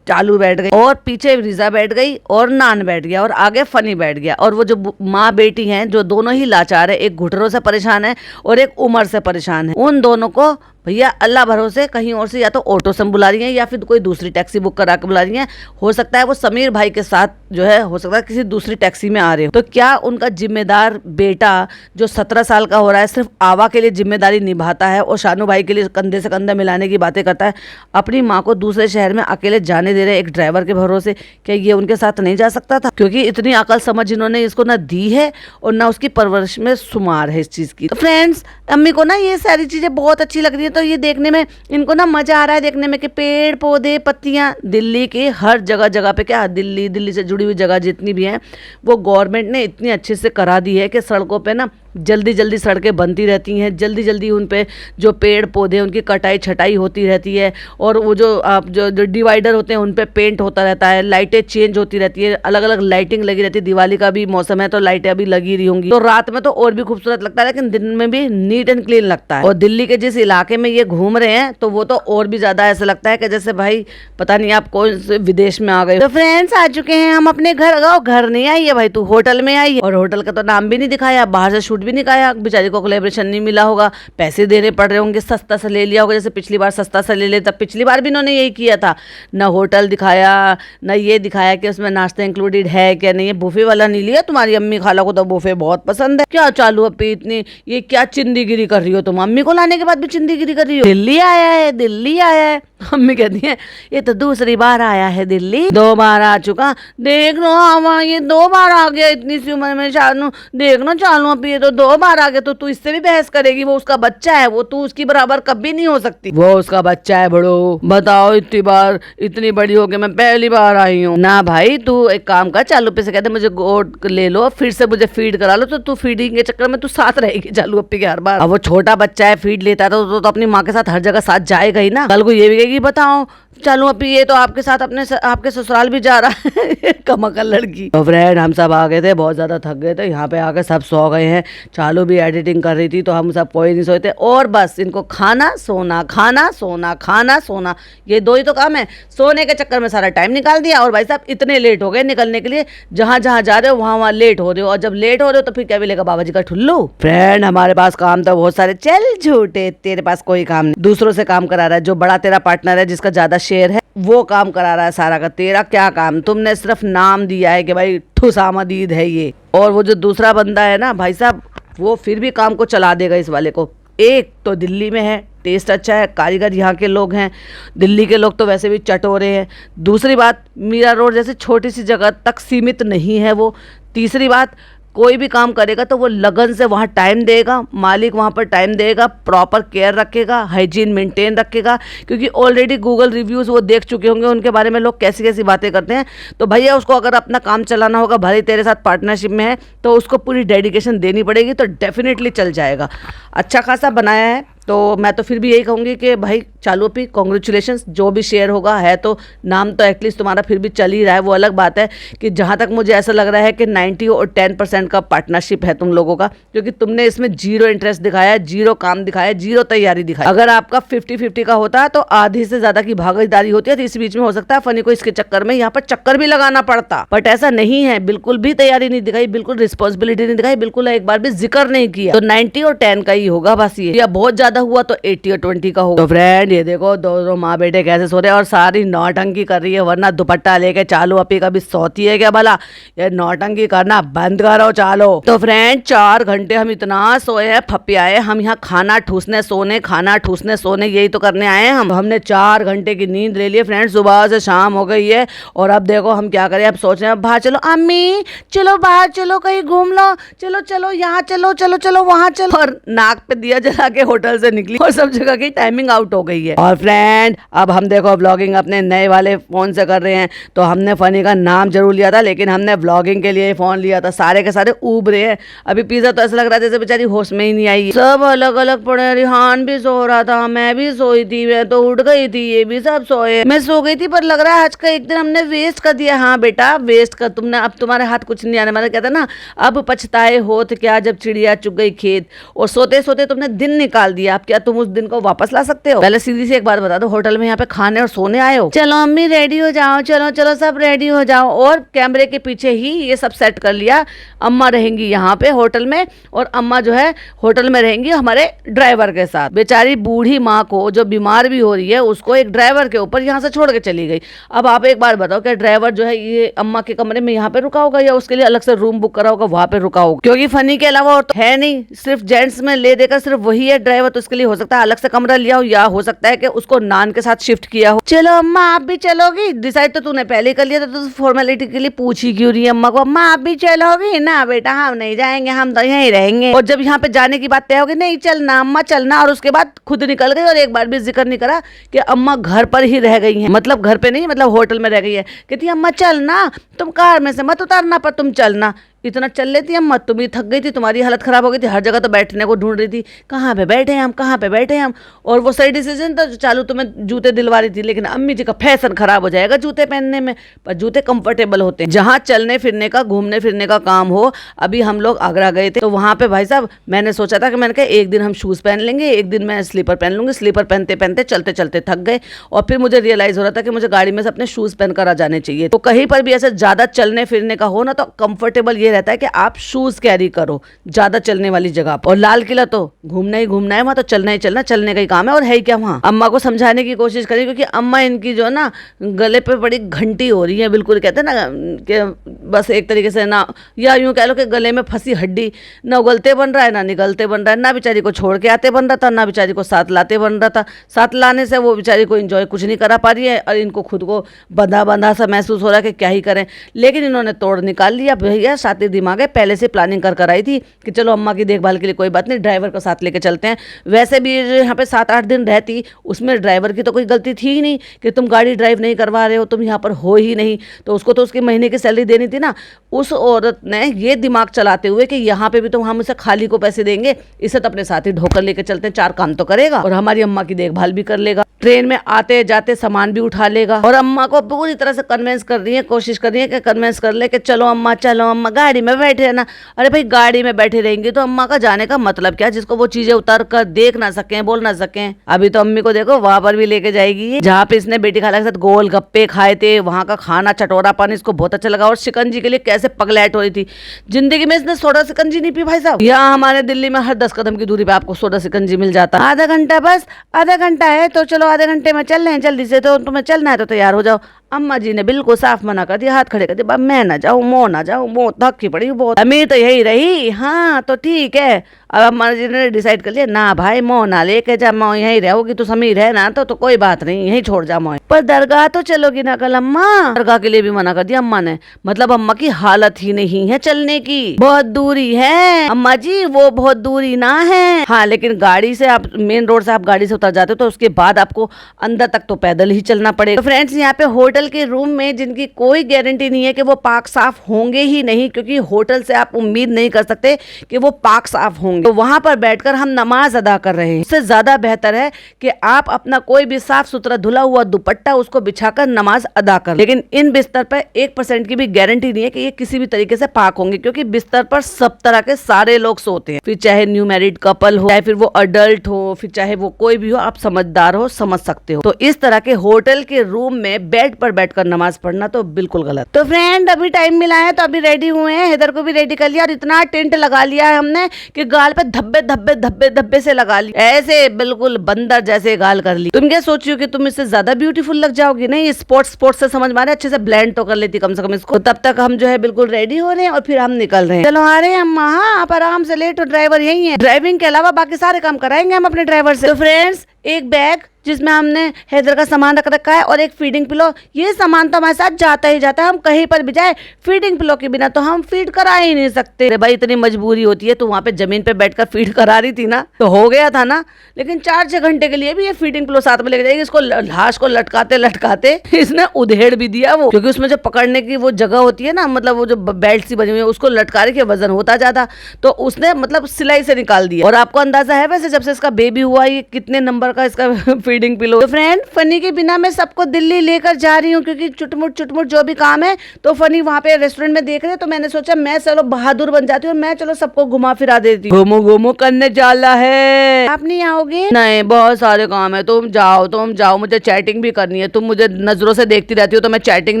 चालू बैठ गई, और पीछे रिजा बैठ गई, और नान बैठ गया, और आगे फनी बैठ गया। और वो जो माँ बेटी हैं जो दोनों ही लाचार है, एक घुटनों से परेशान है और एक उम्र से परेशान है, उन दोनों को भैया अल्लाह भरोसे कहीं और से या तो ऑटो से बुला रही हैं या फिर कोई दूसरी टैक्सी बुक करा के बुला रही हैं। हो सकता है वो समीर भाई के साथ जो है, हो सकता है किसी दूसरी टैक्सी में आ रहे हो। तो क्या उनका जिम्मेदार बेटा जो 17 साल का हो रहा है सिर्फ आवा के लिए जिम्मेदारी निभाता है और शानू भाई के लिए कंधे से कंधा मिलाने की बातें करता है, अपनी माँ को दूसरे शहर में अकेले जाने दे रहे एक ड्राइवर के भरोसे? क्या ये उनके साथ नहीं जा सकता था? क्योंकि इतनी अकल समझ इन्होंने इसको ना दी है और ना उसकी परवरिश में शुमार है इस चीज की। तो फ्रेंड्स, अम्मी को ना ये सारी चीजें बहुत अच्छी लग रही है, तो ये देखने में इनको ना मजा आ रहा है देखने में कि पेड़ पौधे पत्तियां दिल्ली के हर जगह जगह पे, क्या दिल्ली से जुड़ी हुई जगह जितनी भी हैं वो गवर्नमेंट ने इतनी अच्छे से करा दी है कि सड़कों पे ना जल्दी जल्दी सड़कें बनती रहती हैं, जल्दी जल्दी उन पे जो पेड़ पौधे उनकी कटाई छटाई होती रहती है, और वो जो डिवाइडर होते हैं उन पे पेंट होता रहता है, लाइटें चेंज होती रहती है, अलग अलग लाइटिंग लगी रहती है। दिवाली का भी मौसम है तो लाइटें अभी लगी रही होंगी, तो रात में तो और भी खूबसूरत लगता है, लेकिन दिन में भी नीट एंड क्लीन लगता है। और दिल्ली के जिस इलाके में ये घूम रहे हैं तो वो तो और भी ज्यादा ऐसा लगता है कि जैसे भाई पता नहीं आप कौन से विदेश में आ गए। तो फ्रेंड्स, आ चुके हैं हम अपने घर। घर नहीं आई है भाई, तू होटल में आई है, और होटल का तो नाम भी नहीं दिखाया, बाहर से शूट भी नहीं खाया, बेचारी को कोलैबोरेशन नहीं मिला होगा, पैसे देने पड़ रहे होंगे, सस्ता से ले लिया होगा, जैसे पिछली बार सस्ता से ले लेता। पिछली बार भी इन्होंने यही किया था, ना होटल दिखाया ना ये दिखाया कि उसमें नाश्ता इंक्लूडेड है क्या नहीं है। बुफे वाला नहीं लिया, तुम्हारी अम्मी खाला को तो बुफे बहुत पसंद है। क्या चालू अपी इतनी ये क्या चिंदीगिरी कर रही हो तुम? अम्मी को लाने के बाद भी चिंदीगिरी कर रही हो? दिल्ली आया है, दिल्ली आया है। अम्मी कहती हैं ये तो दूसरी बार आया है दिल्ली, 2 बार आ चुका, देख लो आवा ये 2 बार आ गया इतनी सी उम्र में। शानू देख लो चालू अब ये तो 2 बार आ गया, तो तू इससे भी बहस करेगी? वो उसका बच्चा है, वो तू उसकी बराबर कभी नहीं हो सकती। वो उसका बच्चा है बड़ो, बताओ इतनी बार, इतनी बड़ी हो गई, मैं पहली बार आई हूँ ना। भाई तू एक काम कर, चालू पे से कहते मुझे गोद ले लो, फिर से मुझे फीड करा लो, तो तू फीडिंग के चक्कर में तू साथ रहेगी चालू अप्पी के हर बार। अब वो छोटा बच्चा है, फीड लेता है तो अपनी माँ के साथ हर जगह साथ जाएगा ही ना। कल को ये भी कहेगी बताओ चालू अप्पी ये तो आपके साथ आपके ससुराल भी जा रहा है कमकल लड़की। तो फ्रेंड हम सब आ गए थे, बहुत ज्यादा थक गए थे, यहाँ पे आके सब सो गए हैं। चालू भी एडिटिंग कर रही थी तो हम सब कोई नहीं सोए थे, और बस इनको खाना सोना खाना सोना खाना सोना, ये 2 ही तो काम है। सोने के चक्कर में सारा टाइम निकाल दिया, और भाई साहब इतने लेट हो गए निकलने के लिए, जहां जहां जा रहे हो वहां लेट हो रहे हो, और जब लेट हो रहे हो तो फिर क्या मिलेगा बाबा जी का ठुल्लू। फ्रेंड हमारे पास काम तो बहुत सारे, चल झूठे तेरे पास कोई काम नहीं, दूसरों से काम करा रहा है। जो बड़ा तेरा पार्टनर है जिसका ज्यादा शेयर है वो काम करा रहा है सारा का, तेरा क्या काम? तुमने सिर्फ नाम दिया है कि भाई ठुसामदीद है ये, और वो जो दूसरा बंदा है ना भाई साहब वो फिर भी काम को चला देगा इस वाले को। एक तो दिल्ली में है, टेस्ट अच्छा है, कारीगर यहाँ के लोग हैं, दिल्ली के लोग तो वैसे भी चटोरे हैं। दूसरी बात मीरा रोड जैसे छोटी सी जगह तक सीमित नहीं है वो। तीसरी बात कोई भी काम करेगा तो वो लगन से वहाँ टाइम देगा, मालिक वहाँ पर टाइम देगा, प्रॉपर केयर रखेगा, हाइजीन मेंटेन रखेगा, क्योंकि ऑलरेडी गूगल रिव्यूज़ वो देख चुके होंगे उनके बारे में लोग कैसी कैसी बातें करते हैं। तो भैया उसको अगर अपना काम चलाना होगा, भले तेरे साथ पार्टनरशिप में है, तो उसको पूरी डेडिकेशन देनी पड़ेगी, तो डेफिनेटली चल जाएगा। अच्छा खासा बनाया है, तो मैं तो फिर भी यही कहूँगी कि भाई चालू अप्पी कॉन्ग्रेचुलेशंस, जो भी शेयर होगा है तो नाम तो एटलीस्ट तुम्हारा फिर भी चल ही रहा है। वो अलग बात है कि जहाँ तक मुझे ऐसा लग रहा है कि 90 और 10% का पार्टनरशिप है तुम लोगों का, क्योंकि तुमने इसमें 0 इंटरेस्ट दिखाया है, 0 काम दिखाया है, 0 तैयारी दिखाई। अगर आपका 50-50 का होता है तो आधी से ज्यादा की भागीदारी होती है, तो इस बीच में हो सकता है फनी को इसके चक्कर में यहाँ पर चक्कर भी लगाना पड़ता, बट ऐसा नहीं है। बिल्कुल भी तैयारी नहीं दिखाई, बिल्कुल रिस्पॉन्सिबिलिटी नहीं दिखाई, बिल्कुल एक बार भी जिक्र नहीं किया। तो 90 और 10 का ही होगा बस ये, या बहुत ज्यादा हुआ तो 80 और 20 का होगा। तो फ्रेंड ये देखो दोनों माँ बेटे कैसे सो रहे हैं, और सारी नौटंकी कर रही है, वरना दुपट्टा लेके चालू अप्पी कभी सोती है क्या भला? ये नौटंकी करना बंद करो चालो। तो फ्रेंड 4 घंटे हम इतना सोए हैं, फपियाए, हम यहाँ खाना ठूसने सोने, खाना ठूसने सोने, यही तो करने आए हैं हम। हमने 4 घंटे की नींद ले ली फ्रेंड, सुबह से शाम हो गई है, और अब देखो हम क्या करें, अब सोच रहे हैं बाहर चलो, अम्मी चलो बाहर चलो, कहीं घूम लो, चलो चलो यहाँ चलो, चलो चलो वहां चलो, और नाक पे दिया जला के होटल से निकली और सब जगह की टाइमिंग आउट हो गई है। और फ्रेंड अब हम देखो व्लॉगिंग अपने नए वाले फोन से कर रहे हैं, तो हमने फनी का नाम जरूर लिया था, लेकिन हमने व्लॉगिंग के लिए फोन लिया था। सारे के सारे ऊब रहे हैं। अभी पिज्जा तो ऐसा लग रहा है जैसे बेचारी होश में ही नहीं आई, सब अलग अलग पड़े। रिहान भी सो रहा था, मैं भी सोई थी, मैं तो उठ गई थी, ये भी सब सोए, मैं सो गई थी। पर लग रहा है आज का एक दिन हमने वेस्ट कर दिया। हाँ बेटा वेस्ट कर तुमने, अब तुम्हारे हाथ कुछ नहीं आने वाला। कहता ना अब पछताए होत क्या जब चिड़िया चुग गई खेत, और सोते सोते तुमने दिन निकाल दिया, अब क्या तुम उस दिन को वापस ला सकते हो? पहले सीधी सी एक बात बता दो, होटल में यहाँ पे खाने और सोने आए हो? चलो अम्मी रेडी हो जाओ, चलो चलो सब रेडी हो जाओ। और कैमरे के पीछे ही ये सब सेट कर लिया, अम्मा रहेंगी यहाँ पे होटल में, और अम्मा जो है होटल में रहेंगी हमारे ड्राइवर के साथ। बेचारी बूढ़ी माँ को जो बीमार भी हो रही है, उसको एक ड्राइवर के ऊपर यहाँ से छोड़ के चली गई। अब आप एक बार बताओ क्या ड्राइवर जो है ये अम्मा के कमरे में यहाँ पे रुका होगा, या उसके लिए अलग से रूम बुक करा होगा वहां पे रुका होगा? क्योंकि फनी के अलावा और तो है नहीं, सिर्फ जेंट्स में ले देकर सिर्फ वही है ड्राइवर, तो उसके लिए हो सकता है अलग से कमरा लिया हो, या हो सकता है कि उसको नान के साथ शिफ्ट किया हो। चलो अम्मा आप भी चलोगी? डिसाइड तो तूने पहले कर लिया था, तो फॉर्मेलिटी के लिए पूछ ही क्यों रही है अम्मा को? अम्मा आप भी चलोगी? ना बेटा हम नहीं जाएंगे, हम तो यहीं रहेंगे। और जब यहाँ पे जाने की बात तय होगी, नहीं चलना अम्मा चलना, और उसके बाद खुद निकल गई, और एक बार भी जिक्र नहीं करा कि अम्मा घर पर ही रह गई है, मतलब घर पे नहीं, मतलब होटल में रह गई है। कहती अम्मा चलना, तुम कार में से मत उतारना, पर तुम चलना। इतना चल लेती अम्मा, तुम भी थक गई थी, तुम्हारी हालत खराब हो गई थी, हर जगह तो बैठने को ढूंढ रही थी, कहाँ पे बैठे हम, कहाँ पे बैठे हम। और वो सही डिसीजन था, चालू तुम्हें जूते दिलवा रही थी, लेकिन अम्मी जी का फैशन खराब हो जाएगा जूते पहनने में, पर जूते कंफर्टेबल होते हैं। जहाँ चलने फिरने का घूमने फिरने का काम हो, अभी हम लोग आगरा गए थे, तो वहाँ पे भाई साहब मैंने सोचा था कि मैंने कहा एक दिन हम शूज़ पहन लेंगे, एक दिन मैं स्लीपर पहन लूंगी। स्लीपर पहनते पहनते चलते चलते थक गए, और फिर मुझे रियलाइज हो रहा था कि मुझे गाड़ी में से अपने शूज़ पहनकर आ जाने चाहिए। तो कहीं पर भी ऐसे ज़्यादा चलने फिरने का हो ना, तो कंफर्टेबल ये ये रहता है कि आप शूज कैरी करो ज्यादा चलने वाली जगह पर। और लाल किला तो घूमना ही घूमना है, वहां तो चलना ही चलना, चलने का ही काम है। और है ही क्या वहां। अम्मा को समझाने की कोशिश करी, क्योंकि अम्मा इनकी जो ना गले पे बड़ी घंटी हो रही है, बिल्कुल कहते हैं ना कि बस एक तरीके से ना, या यूं कह लो कि गले में फंसी हड्डी, ना उगलते बन रहा है ना निगलते बन रहा है, ना बेचारी को छोड़ के आते बन रहा था, ना बेचारी को साथ लाते बन रहा था। साथ लाने से वो बेचारी को एंजॉय कुछ नहीं करा पा रही है, और इनको खुद को बंधा बंधा सा महसूस हो रहा है कि क्या ही करें। लेकिन इन्होंने तोड़ निकाल लिया। भैया शातिर दिमाग है, पहले से प्लानिंग कर आई थी कि चलो अम्मा की देखभाल के लिए कोई बात नहीं, ड्राइवर को साथ लेके चलते हैं। वैसे भी जो यहाँ पे 7-8 दिन रहती, उसमें ड्राइवर की तो कोई गलती थी ही नहीं कि तुम गाड़ी ड्राइव नहीं करवा रहे हो, तुम यहाँ पर हो ही नहीं, तो उसको तो उसकी महीने की सैलरी देनी थी ना। उस औरत ने ये दिमाग चलाते हुए कि यहाँ पे भी तो हम उसे खाली को पैसे देंगे, इसे तो अपने साथ ही ढोकर लेके चलते हैं, 4 काम तो करेगा और हमारी अम्मा की देखभाल भी कर लेगा, ट्रेन में आते जाते सामान भी उठा लेगा। और अम्मा को पूरी तरह से कन्विंस कर रही है, कोशिश कर रही है कि कन्विंस कर ले कि चलो अम्मा गाड़ी में बैठे रहना। अरे भाई गाड़ी में बैठे रहेंगे तो अम्मा का जाने का मतलब क्या, जिसको वो चीजें उतर कर देख ना सकें, बोल ना सकें। अभी तो अम्मी को देखो वहां पर भी लेके जाएगी जहाँ पे इसने बेटी खाला के साथ गोल गप्पे खाए थे, वहां का खाना चटोरा पानी इसको बहुत अच्छा लगा। और शिकंजी के लिए कैसे पगलैट हो रही थी, जिंदगी में इसने सोडा शिकंजी नहीं पी भाई साहब। यहाँ हमारे दिल्ली में हर 10 कदम की दूरी पे आपको सोडा शिकंजी मिल जाता। आधा घंटा, बस आधा घंटा है तो चलो आधे घंटे में चल रहे हैं, जल्दी से, तो तुम्हें चलना है तो तैयार हो जाओ। अम्मा जी ने बिल्कुल साफ मना कर दिया, हाथ खड़े कर दिया, मैं ना जाऊँ, मो ना जाऊँ, मो थकी पड़ी बहुत, अमीर तो यही रही, हाँ तो ठीक है। अब अम्मा जी ने डिसाइड कर लिया, ना भाई मो ना लेके जा, मो यहीं रहोगी, तो समीर है ना, तो कोई बात नहीं, यहीं छोड़ जा मोए। पर दरगाह तो चलोगी ना कल अम्मा, दरगाह के लिए भी मना कर दिया अम्मा ने। मतलब अम्मा की हालत ही नहीं है चलने की, बहुत दूरी है अम्मा जी, वो बहुत दूरी ना है। हाँ लेकिन गाड़ी से आप मेन रोड से आप गाड़ी से उतर जाते हो तो उसके बाद आपको अंदर तक तो पैदल ही चलना पड़ेगा। तो फ्रेंड्स यहाँ पे होटल के रूम में जिनकी कोई गारंटी नहीं है कि वो पाक साफ होंगे ही नहीं, क्योंकि होटल से आप उम्मीद नहीं कर सकते कि वो पाक साफ होंगे, तो वहां पर बैठकर हम नमाज अदा कर रहे हैं। इससे ज्यादा बेहतर है कि आप अपना कोई भी साफ सुथरा धुला हुआ दुपट्टा उसको बिछाकर नमाज अदा कर। लेकिन इन बिस्तर पर 1% की भी गारंटी नहीं है कि ये किसी भी तरीके से पाक होंगे, क्योंकि बिस्तर पर सब तरह के सारे लोग सोते हैं, फिर चाहे न्यू मैरिड कपल हो, चाहे फिर वो अडल्ट हो, फिर चाहे वो कोई भी हो, आप समझदार हो, समझ सकते हो। तो इस तरह के होटल के रूम में बेड पर बैठकर नमाज पढ़ना तो बिल्कुल गलत। तो फ्रेंड अभी टाइम मिला है तो अभी रेडी हुए हैं, हैदर को भी रेडी कर लिया और इतना टेंट लगा लिया है हमने कि गाल पे धब्बे धब्बे धब्बे धब्बे से लगा ली, ऐसे बिल्कुल बंदर जैसे गाल कर ली। तुम क्या सोची हो कि तुम इससे ज्यादा ब्यूटीफुल लग जाओगी? नहीं, स्पोर्ट्स से समझ मारे, अच्छे से ब्लेंड तो कर लेती कम से कम इसको। तब तक हम जो है बिल्कुल रेडी हो रहे हैं और फिर हम निकल रहे हैं। चलो आ रहे हैं अम्मा, हाँ आप आराम से लेटो, ड्राइवर यही है, ड्राइविंग के अलावा बाकी सारे काम कराएंगे हम अपने ड्राइवर से। तो फ्रेंड्स एक बैग जिसमें हमने हैदर का सामान रख रखा है और एक फीडिंग पिलो, ये सामान तो हमारे साथ जाता ही जाता है, हम कहीं पर भी जाए फीडिंग पिलो के बिना तो हम फीड करा ही नहीं सकते। अरे भाई इतनी मजबूरी होती है, तो वहां पे जमीन पे बैठकर फीड करा रही थी ना तो हो गया था ना, लेकिन 4-6 घंटे के लिए भी ये फीडिंग पिलो साथ में लेके जाएगी। इसको लाश को लटकाते लटकाते इसने उधेड़ भी दिया वो, क्योंकि उसमें जो पकड़ने की वो जगह होती है ना, मतलब वो जो बेल्ट सी बनी हुई है उसको लटका रही, वजन होता ज्यादा, तो उसने मतलब सिलाई से निकाल दिया। और आपको अंदाजा है वैसे जब से इसका बेबी हुआ ये कितने नंबर का इसका फीडिंग पिलो। तो फ्रेंड फनी के बिना मैं सबको दिल्ली लेकर जा रही हूँ, क्योंकि चुटमुट जो भी काम है तो फनी वहाँ पे रेस्टोरेंट में देख रहे हैं, तो मैंने सोचा मैं चलो बहादुर बन जाती हूँ और मैं चलो सबको घुमा फिरा देती हूँ। घूमो करने जाला है, आप नहीं आओगे? नहीं बहुत सारे काम है, तुम जाओ, मुझे चैटिंग भी करनी है। तुम मुझे नजरों से देखती रहती हो तो मैं चैटिंग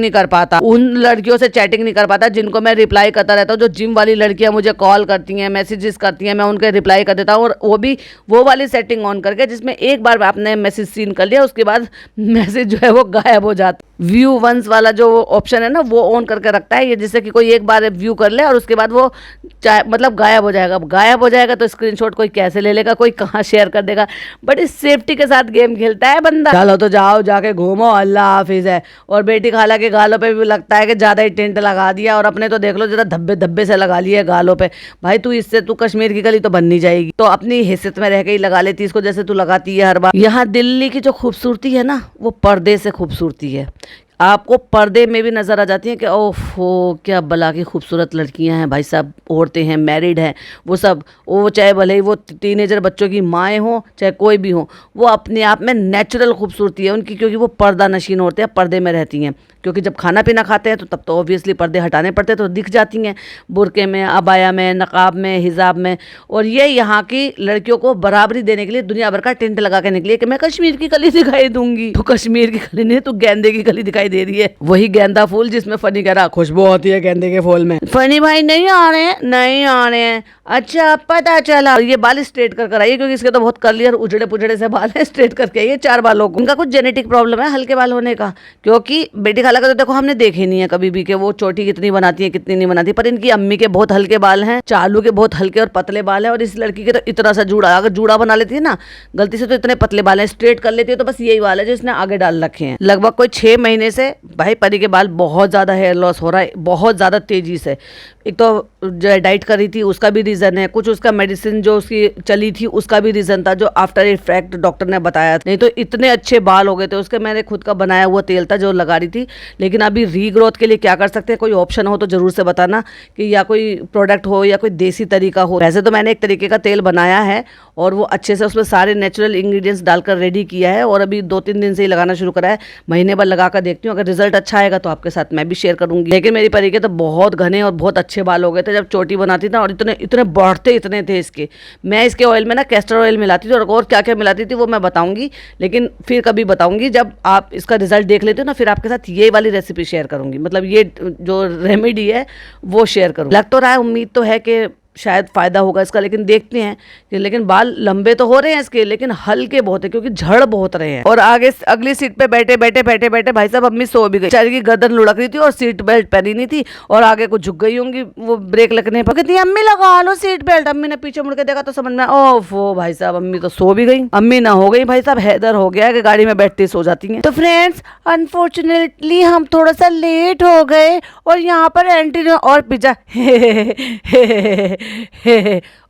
नहीं कर पाता, उन लड़कियों से चैटिंग नहीं कर पाता जिनको मैं रिप्लाई करता रहता हूँ। जो जिम वाली लड़कियां मुझे कॉल करती हैं, मैसेजेस करती हैं, मैं उनके रिप्लाई कर देता हूँ, और वो भी वो वाली सेटिंग ऑन करके जिसमें एक बार आपने मैसेज सीन कर लिया उसके बाद मैसेज जो है वो गायब हो जाता। व्यू वंस वाला जो ऑप्शन है ना वो ऑन करके रखता है ये, जिससे कि कोई एक बार व्यू कर ले और उसके बाद वो मतलब गायब हो जाएगा। तो स्क्रीनशॉट कोई कैसे ले लेगा, कोई कहाँ शेयर कर देगा, बड़ी सेफ्टी के साथ गेम खेलता है बंदा। चलो तो जाओ, जाके घूमो, अल्लाह हाफिज है। और बेटी खाला के गालों पे भी लगता है कि ज्यादा ही टेंट लगा दिया, और अपने तो देख लो जरा धब्बे धब्बे से लगा लिए गालों पे। भाई तू इससे तू कश्मीर की कली तो बन नहीं जाएगी, तो अपनी हैसियत में रह के ही लगा लेती इसको जैसे तू लगाती है हर बार। यहाँ दिल्ली की जो खूबसूरती है ना वो पर्दे से खूबसूरती है, आपको पर्दे में भी नजर आ जाती हैं कि ओहो क्या बला की खूबसूरत लड़कियां हैं भाई साहब, औरतें हैं, मैरिड हैं, वो सब, वो चाहे भले ही वो टीनेजर बच्चों की माएँ हों चाहे कोई भी हो, वो अपने आप में नेचुरल खूबसूरती है उनकी, क्योंकि वो पर्दा नशीन औरतें हैं, पर्दे में रहती हैं। क्योंकि जब खाना पीना खाते हैं तो तब तो ऑब्वियसली पर्दे हटाने पड़ते हैं, तो दिख जाती हैं बुर्के में, अबाया में, नकाब में, हिजाब में। और ये यहाँ की लड़कियों को बराबरी देने के लिए दुनिया भर का टेंट लगा के निकली है कि मैं कश्मीर की कली दिखाई दूंगी। तो कश्मीर की कली नहीं, तो गेंदे की कली दिखाई दे रही है। वही गेंदा फूल जिसमें फनी कह रहा खुशबू होती है गेंदे के फूल में। फनी भाई नहीं आ रहे हैं, नहीं आ रहे हैं, अच्छा पता चला। ये बाल स्ट्रेट कर आइए, क्योंकि इसके तो बहुत कर्ली और उजड़े पुजड़े से बाल है। स्ट्रेट करके आइए 4 बालों को। इनका कुछ जेनेटिक प्रॉब्लम है हल्के बाल होने का, क्योंकि बेटी खाला का तो देखो हमने देखे नहीं है कभी भी कि वो चोटी कितनी बनाती है कितनी नहीं बनाती, पर इनकी अम्मी के बहुत हल्के बाल हैं, चालू के बहुत हल्के और पतले बाल हैं, और इस लड़की के तो इतना सा जूड़ा, अगर जूड़ा बना लेती है ना गलती से तो इतने पतले बाल हैं, स्ट्रेट कर लेती है तो बस यही बाल है जो इसने आगे डाल रखे हैं। लगभग कोई 6 महीने से भाई परी के बाल बहुत ज्यादा हेयर लॉस हो रहा है, बहुत ज्यादा तेजी से। एक तो जो डाइट करी थी उसका भी रीजन है, कुछ उसका मेडिसिन जो उसकी चली थी उसका भी रीजन था, जो आफ्टर इफेक्ट डॉक्टर ने बताया। नहीं तो इतने अच्छे बाल हो गए थे उसके, मैंने खुद का बनाया हुआ तेल था जो लगा रही थी। लेकिन अभी रीग्रोथ के लिए क्या कर सकते हैं, कोई ऑप्शन हो तो जरूर से बताना, कि या कोई प्रोडक्ट हो या कोई देसी तरीका हो। वैसे तो मैंने एक तरीके का तेल बनाया है और वो अच्छे से उसमें सारे नेचुरल इंग्रेडिएंट्स डालकर रेडी किया है, और अभी 2-3 दिन से ही लगाना शुरू करा है। महीने भर लगा कर देखती हूँ, अगर रिजल्ट अच्छा आएगा तो आपके साथ मैं भी शेयर करूंगी। लेकिन मेरी परी के तो बहुत घने और बहुत अच्छे बाल हो गए थे जब चोटी बनाती थी, और इतने इतने बढ़ते इतने थे इसके। मैं इसके ऑयल में ना कैस्टर ऑयल मिलाती थी, और क्या क्या मिलाती थी वो मैं बताऊंगी, लेकिन फिर कभी बताऊंगी जब आप इसका रिजल्ट देख लेते हो ना, फिर आपके साथ ये वाली रेसिपी शेयर करूंगी, मतलब ये जो रेमेडी है वो शेयर करूँगी। लग तो रहा है, उम्मीद तो है कि शायद फायदा होगा इसका, लेकिन देखते हैं कि, लेकिन बाल लंबे तो हो रहे हैं इसके, लेकिन हल्के बहुत है क्योंकि झड़ बहुत रहे हैं। और आगे अगली सीट पे बैठे बैठे भाई साहब अम्मी सो भी गई, बेचारी की गर्दन लुढ़क रही थी और सीट बेल्ट पहनी नहीं थी, और आगे को झुक गई होंगी वो ब्रेक लगने पर। कहती अम्मी लगा लो सीट बेल्ट। अम्मी ने पीछे मुड़ के देखा तो समझ में ओफो भाई साहब अम्मी तो सो भी गई। अम्मी ना हो गई भाई साहब, हैदर हो गया कि गाड़ी में बैठते सो जाती है। तो फ्रेंड्स अनफॉर्चुनेटली हम थोड़ा सा लेट हो गए, और यहाँ पर एंट्री और पिज्जा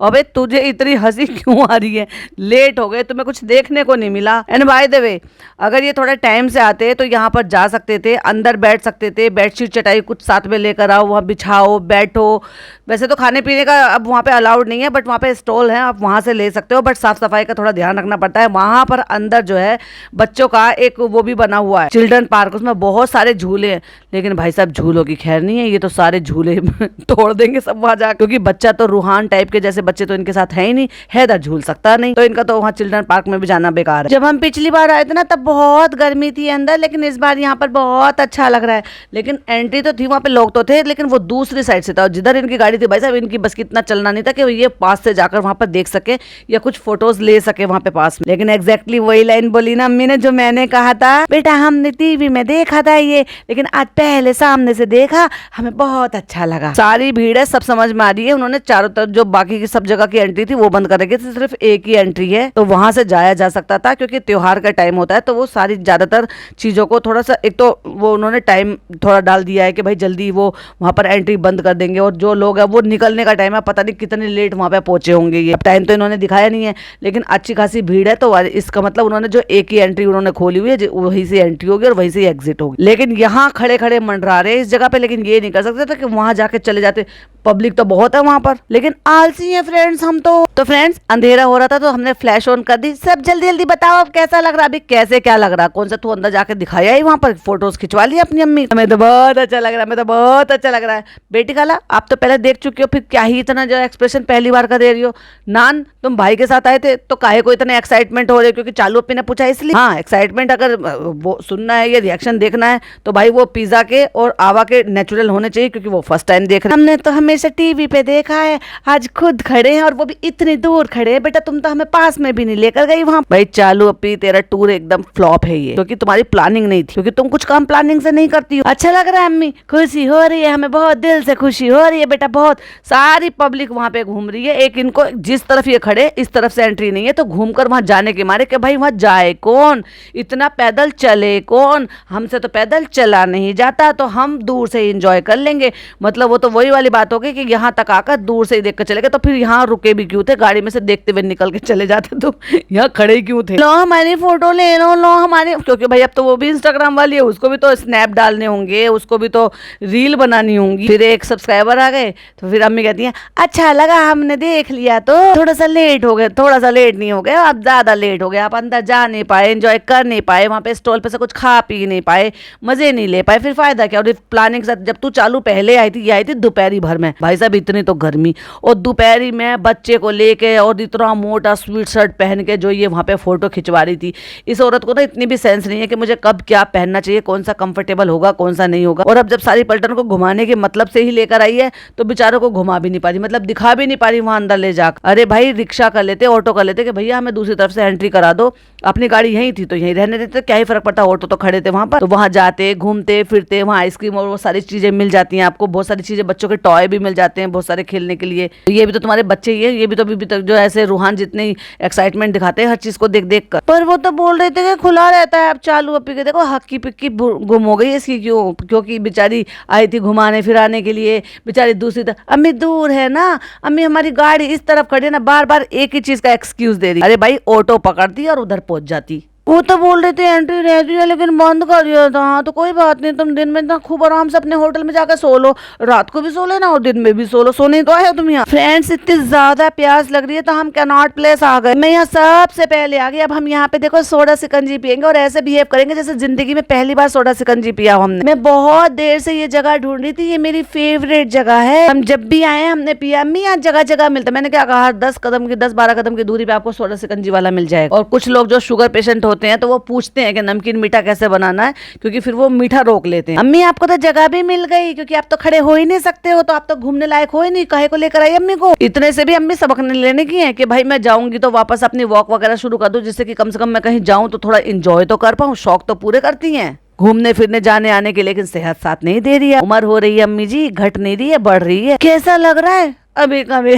अबे तुझे इतनी हंसी क्यों आ रही है, लेट हो गए, तुम्हें कुछ देखने को नहीं मिला। एंड बाय द वे अगर ये थोड़ा टाइम से आते तो यहाँ पर जा सकते थे, अंदर बैठ सकते थे, बेडशीट चटाई कुछ साथ में लेकर आओ, वहाँ बिछाओ बैठो। वैसे तो खाने पीने का अब वहाँ पे अलाउड नहीं है, बट वहाँ पे स्टॉल है, आप वहाँ से ले सकते हो, बट साफ सफाई का थोड़ा ध्यान रखना पड़ता है। वहाँ पर अंदर जो है बच्चों का एक वो भी बना हुआ है चिल्ड्रन पार्क, उसमें बहुत सारे झूले हैं, लेकिन भाई साहब झूलों की खैर नहीं है, ये तो सारे झूले तोड़ देंगे सब वहाँ जा, क्योंकि बच्चा तो रूहान टाइप के जैसे बच्चे तो इनके साथ है ही नहीं, हैदर झूल सकता नहीं, तो इनका तो वहाँ चिल्ड्रन पार्क में भी जाना बेकार है। जब हम पिछली बार आए थे ना तब बहुत गर्मी थी अंदर, लेकिन इस बार यहाँ पर बहुत अच्छा लग रहा है। लेकिन एंट्री तो थी, वहाँ पे लोग तो थे, लेकिन वो दूसरी साइड से था, और जिधर इनकी गाड़ी थी भाई साहब इनकी बस कितना चलना नहीं था कि ये पास से जाकर वहाँ पर देख सके या कुछ फोटोज ले सके वहाँ पे पास में। लेकिन एग्जैक्टली वही लाइन बोली ना अम्मी ने जो मैंने कहा था, बेटा हमने टीवी में देखा था ये, लेकिन आज पहले सामने से देखा, हमें बहुत अच्छा लगा। सारी भीड़ है, सब समझ में आ रही है, उन्होंने चारों तरफ जो बाकी की सब जगह की एंट्री थी वो बंद कर रखी थी, सिर्फ एक ही एंट्री है, तो वहां से जाया जा सकता था, क्योंकि त्योहार का टाइम होता है तो वो सारी ज्यादातर चीजों को थोड़ा सा, एक तो वो उन्होंने टाइम थोड़ा डाल दिया है कि भाई जल्दी वो वहां पर एंट्री बंद कर देंगे, और जो लोग है वो निकलने का टाइम है, पता नहीं कितने लेट वहां पे पहुंचे होंगे। ये टाइम तो इन्होंने दिखाया नहीं है, लेकिन अच्छी खासी भीड़ है, तो इसका मतलब उन्होंने जो एक ही एंट्री उन्होंने खोली हुई है वहीं से एंट्री होगी और वहीं से एग्जिट होगी। लेकिन यहाँ खड़े खड़े मंडरा रहे हैं इस जगह पे, लेकिन ये नहीं कर सकते थे कि वहां जाके चले जाते, पब्लिक तो बहुत है वहां पर, लेकिन आलसी है फ्रेंड्स हम तो फ्रेंड्स अंधेरा हो रहा था तो हमने फ्लैश ऑन कर दी। सब जल्दी जल्दी बताओ अब कैसा लग रहा है, अभी कैसे क्या लग रहा है, कौन सा तू अंदर जाके दिखाया ही, वहां पर फोटोज खिंचवा ली अपनी अम्मी। हमें तो बहुत अच्छा लग रहा है, हमें तो बहुत अच्छा लग रहा है। बेटी खाला आप तो पहले देख चुकी हो, फिर क्या ही इतना जो एक्सप्रेशन पहली बार का दे रही हो। नान तुम भाई के साथ आए थे तो काहे को इतने एक्साइटमेंट हो रहे, क्योंकि चालू अपने ने पूछा इसलिए। हाँ एक्साइटमेंट अगर वो सुनना है या रिएक्शन देखना है तो भाई वो पिज्जा के और आवा के नेचुरल होने चाहिए, क्योंकि वो फर्स्ट टाइम देख रहे हैं। हमने तो हमेशा टीवी पे देखा है, आज खुद खड़े हैं, और वो भी इतनी दूर खड़े हैं। बेटा तुम तो हमें पास में भी नहीं लेकर गई वहां। भाई चालू अपी तेरा टूर एकदम फ्लॉप है ये, क्योंकि तुम्हारी प्लानिंग नहीं थी, क्योंकि तुम कुछ काम प्लानिंग से नहीं करती हो। अच्छा लग रहा है अम्मी, खुशी हो रही है, हमें बहुत दिल से खुशी हो रही है बेटा, बहुत सारी पब्लिक वहां पे घूम रही है। एक इनको जिस तरफ ये खड़े इस तरफ से एंट्री नहीं है, तो घूमकर वहां जाने के मारे कि भाई वहां जाए कौन, इतना पैदल चले कौन, हमसे तो पैदल चला नहीं जाता, तो हम दूर से एंजॉय कर लेंगे। मतलब वो तो वही वाली बात होगी कि यहाँ तक आकर दूर दूर से ही देख कर चले गए, तो फिर यहाँ रुके भी क्यों थे? गाड़ी में से देखते हुए निकल के चले जाते तो यहाँ खड़े ही क्यों थे? लो हमारी फोटो ले लो हमारे, क्योंकि भाई अब तो वो भी इंस्टाग्राम वाली है, उसको भी तो स्नैप डालने होंगे, उसको भी तो रील बनानी होंगी। फिर एक सब्सक्राइबर आ गए तो फिर अम्मी कहती है अच्छा लगा, हमने देख लिया, तो थोड़ा सा लेट हो गए। थोड़ा सा लेट नहीं हो गया, आप ज्यादा लेट हो गए, आप अंदर जा नहीं पाए, एंजॉय कर नहीं पाए, वहां पे स्टॉल पे से कुछ खा पी नहीं पाए, मजे नहीं ले पाए, फिर फायदा क्या? और प्लानिंग के साथ जब तू चालू पहले आई थी, ये आई थी दोपहरी भर में, भाई साहब इतनी तो गर्मी, और दोपहरी में बच्चे को लेके और इतना मोटा स्वीट शर्ट पहन के जो ये वहां पे फोटो खिंचवा रही थी। इस औरत को ना इतनी भी सेंस नहीं है कि मुझे कब क्या पहनना चाहिए, कौन सा कंफर्टेबल होगा, कौन सा नहीं होगा। और अब जब सारी पलटन को घुमाने के मतलब से ही लेकर आई है, तो बेचारों को घुमा भी नहीं पा रही, मतलब दिखा भी नहीं पा रही वहां अंदर ले जाकर। अरे भाई रिक्शा कर लेते, ऑटो कर लेते कि भैया हमें दूसरी तरफ से एंट्री करा दो, अपनी गाड़ी यहीं थी तो यहीं रहने देते, क्या ही फर्क पड़ता, ऑटो तो खड़े थे वहां पर। तो वहां जाते घूमते फिरते, वहां आइसक्रीम और वो सारी चीजें मिल जाती हैं आपको, बहुत सारी चीजें, बच्चों के टॉय भी मिल जाते हैं बहुत सारे खेलने के लिए। ये भी तो तुम्हारे बच्चे ही है, ये भी तो अभी तक जो ऐसे रूहान जितने एक्साइटमेंट दिखाते हैं हर चीज को देख देख कर। पर वो तो बोल रहे थे कि खुला रहता है, अब चालू अपी के देखो हक्की पिक्की गुम हो गई इसकी, क्यों? क्योंकि बेचारी आई थी घुमाने फिराने के लिए, बेचारी दूसरी तरफ, अम्मी दूर है ना, अम्मी हमारी गाड़ी इस तरफ खड़ी है ना, बार बार एक ही चीज का एक्सक्यूज दे रही। अरे भाई ऑटो पकड़ती और उधर पहुंच जाती। वो तो बोल रहे थे एंट्री रहती है लेकिन बंद कर दिया था। हाँ तो कोई बात नहीं, तुम दिन में ना खूब आराम से अपने होटल में जाकर सो लो, रात को भी सो लेना और दिन में भी सो लो, सोने तो आए हो तुम यहाँ। फ्रेंड्स इतनी ज्यादा प्यास लग रही है तो हम कैनॉट प्लेस आ गए, मैं यहाँ सबसे पहले आ गई। अब हम यहाँ पे देखो सोडा सिकंजी पियेंगे और ऐसे बिहेव करेंगे जैसे जिंदगी में पहली बार सोडा सिकंजी पिया हमने। मैं बहुत देर से ये जगह ढूंढ रही थी, ये मेरी फेवरेट जगह है, हम जब भी आए हमने पिया। अम्मी यहाँ जगह जगह मिलता, मैंने क्या कहा 10-12 कदम की दूरी पे आपको सोडा सिकंजी वाला मिल जाएगा। और कुछ लोग जो शुगर पेशेंट होते हैं तो वो पूछते हैं कि नमकीन मीठा कैसे बनाना है, क्योंकि फिर वो मीठा रोक लेते हैं। अम्मी आपको तो जगह भी मिल गई, क्योंकि आप तो खड़े हो ही नहीं सकते हो, तो आप तो घूमने लायक हो ही नहीं, काहे को लेकर आई अम्मी को? इतने से भी अम्मी सबक नहीं लेने की है कि भाई मैं जाऊंगी तो वापस अपनी वॉक वगैरह शुरू कर दूं, जिससे कि कम से कम मैं कहीं जाऊं तो थोड़ा इंजॉय तो कर पाऊं। शौक तो पूरे करती हैं घूमने फिरने जाने आने के, लेकिन सेहत साथ नहीं दे रही है। उम्र हो रही है अम्मी जी, घट नहीं रही है, बढ़ रही है। कैसा लग रहा है? अभी कभी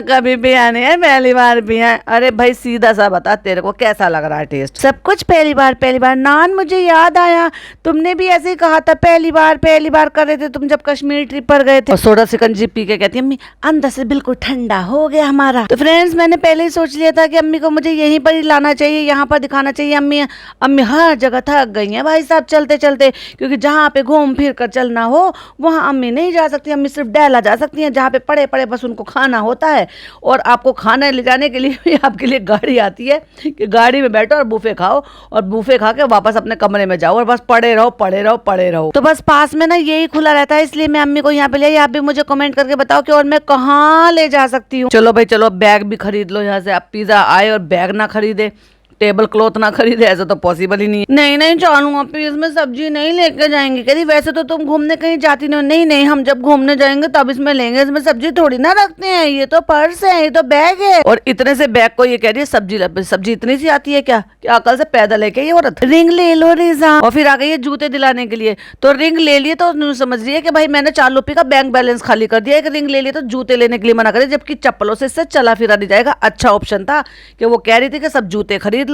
कभी पिया नहीं है, पहली बार पिया है। अरे भाई सीधा सा बता तेरे को कैसा लग रहा है टेस्ट? सब कुछ पहली बार। नान मुझे याद आया, तुमने भी ऐसे ही कहा था पहली बार कर रहे थे तुम जब कश्मीर ट्रिप पर गए थे। और सोडा सिकंजी पी के कहती अम्मी अंदर से बिल्कुल ठंडा हो गया हमारा। तो फ्रेंड्स मैंने पहले ही सोच लिया था कि अम्मी को मुझे यहीं पर ही लाना चाहिए, यहाँ पर दिखाना चाहिए। अम्मी हर जगह थक गई है भाई साहब चलते चलते, क्योंकि जहाँ पे घूम फिर कर चलना हो वहाँ अम्मी नहीं जा सकती, अम्मी सिर्फ डेला जा सकती है, जहाँ पे पड़े बस उनको खाना होता है। और आपको खाना ले जाने के लिए भी आपके लिए गाड़ी आती है कि गाड़ी में बैठो और बुफे खाओ, और बुफे खा के वापस अपने कमरे में जाओ और बस पड़े रहो। तो बस पास में ना यही खुला रहता है, इसलिए मैं अम्मी को यहाँ पे ले आई। आप भी मुझे कमेंट करके बताओ कि और मैं कहाँ ले जा सकती हूँ। चलो भाई चलो, बैग भी खरीद लो यहाँ से। आप पिज्जा आए और बैग ना खरीदे, टेबल क्लॉथ ना खरीदे, ऐसा तो पॉसिबल ही नहीं है। नहीं चालू आप इसमें सब्जी नहीं लेके जाएंगे? कह रही वैसे तो तुम घूमने कहीं जाती नहीं। नहीं हम जब घूमने जाएंगे तब इसमें लेंगे, इसमें सब्जी थोड़ी ना रखते हैं, ये तो पर्स है, ये तो बैग है। और इतने से बैग को ये कह रही है सब्जी इतनी सी आती है क्या अकल से पैदल है क्या ये औरत? रिंग ले लो रिजा। और फिर आ गई है जूते दिलाने के लिए, तो रिंग ले लिए तो समझ रही है कि भाई मैंने 4 रुपये का बैंक बैलेंस खाली कर दिया, एक रिंग ले लिए तो जूते लेने के लिए मना करे, जबकि चप्पलों से इससे चला फिरा नहीं जाएगा। अच्छा ऑप्शन था कि वो कह रही थी कि सब जूते खरीद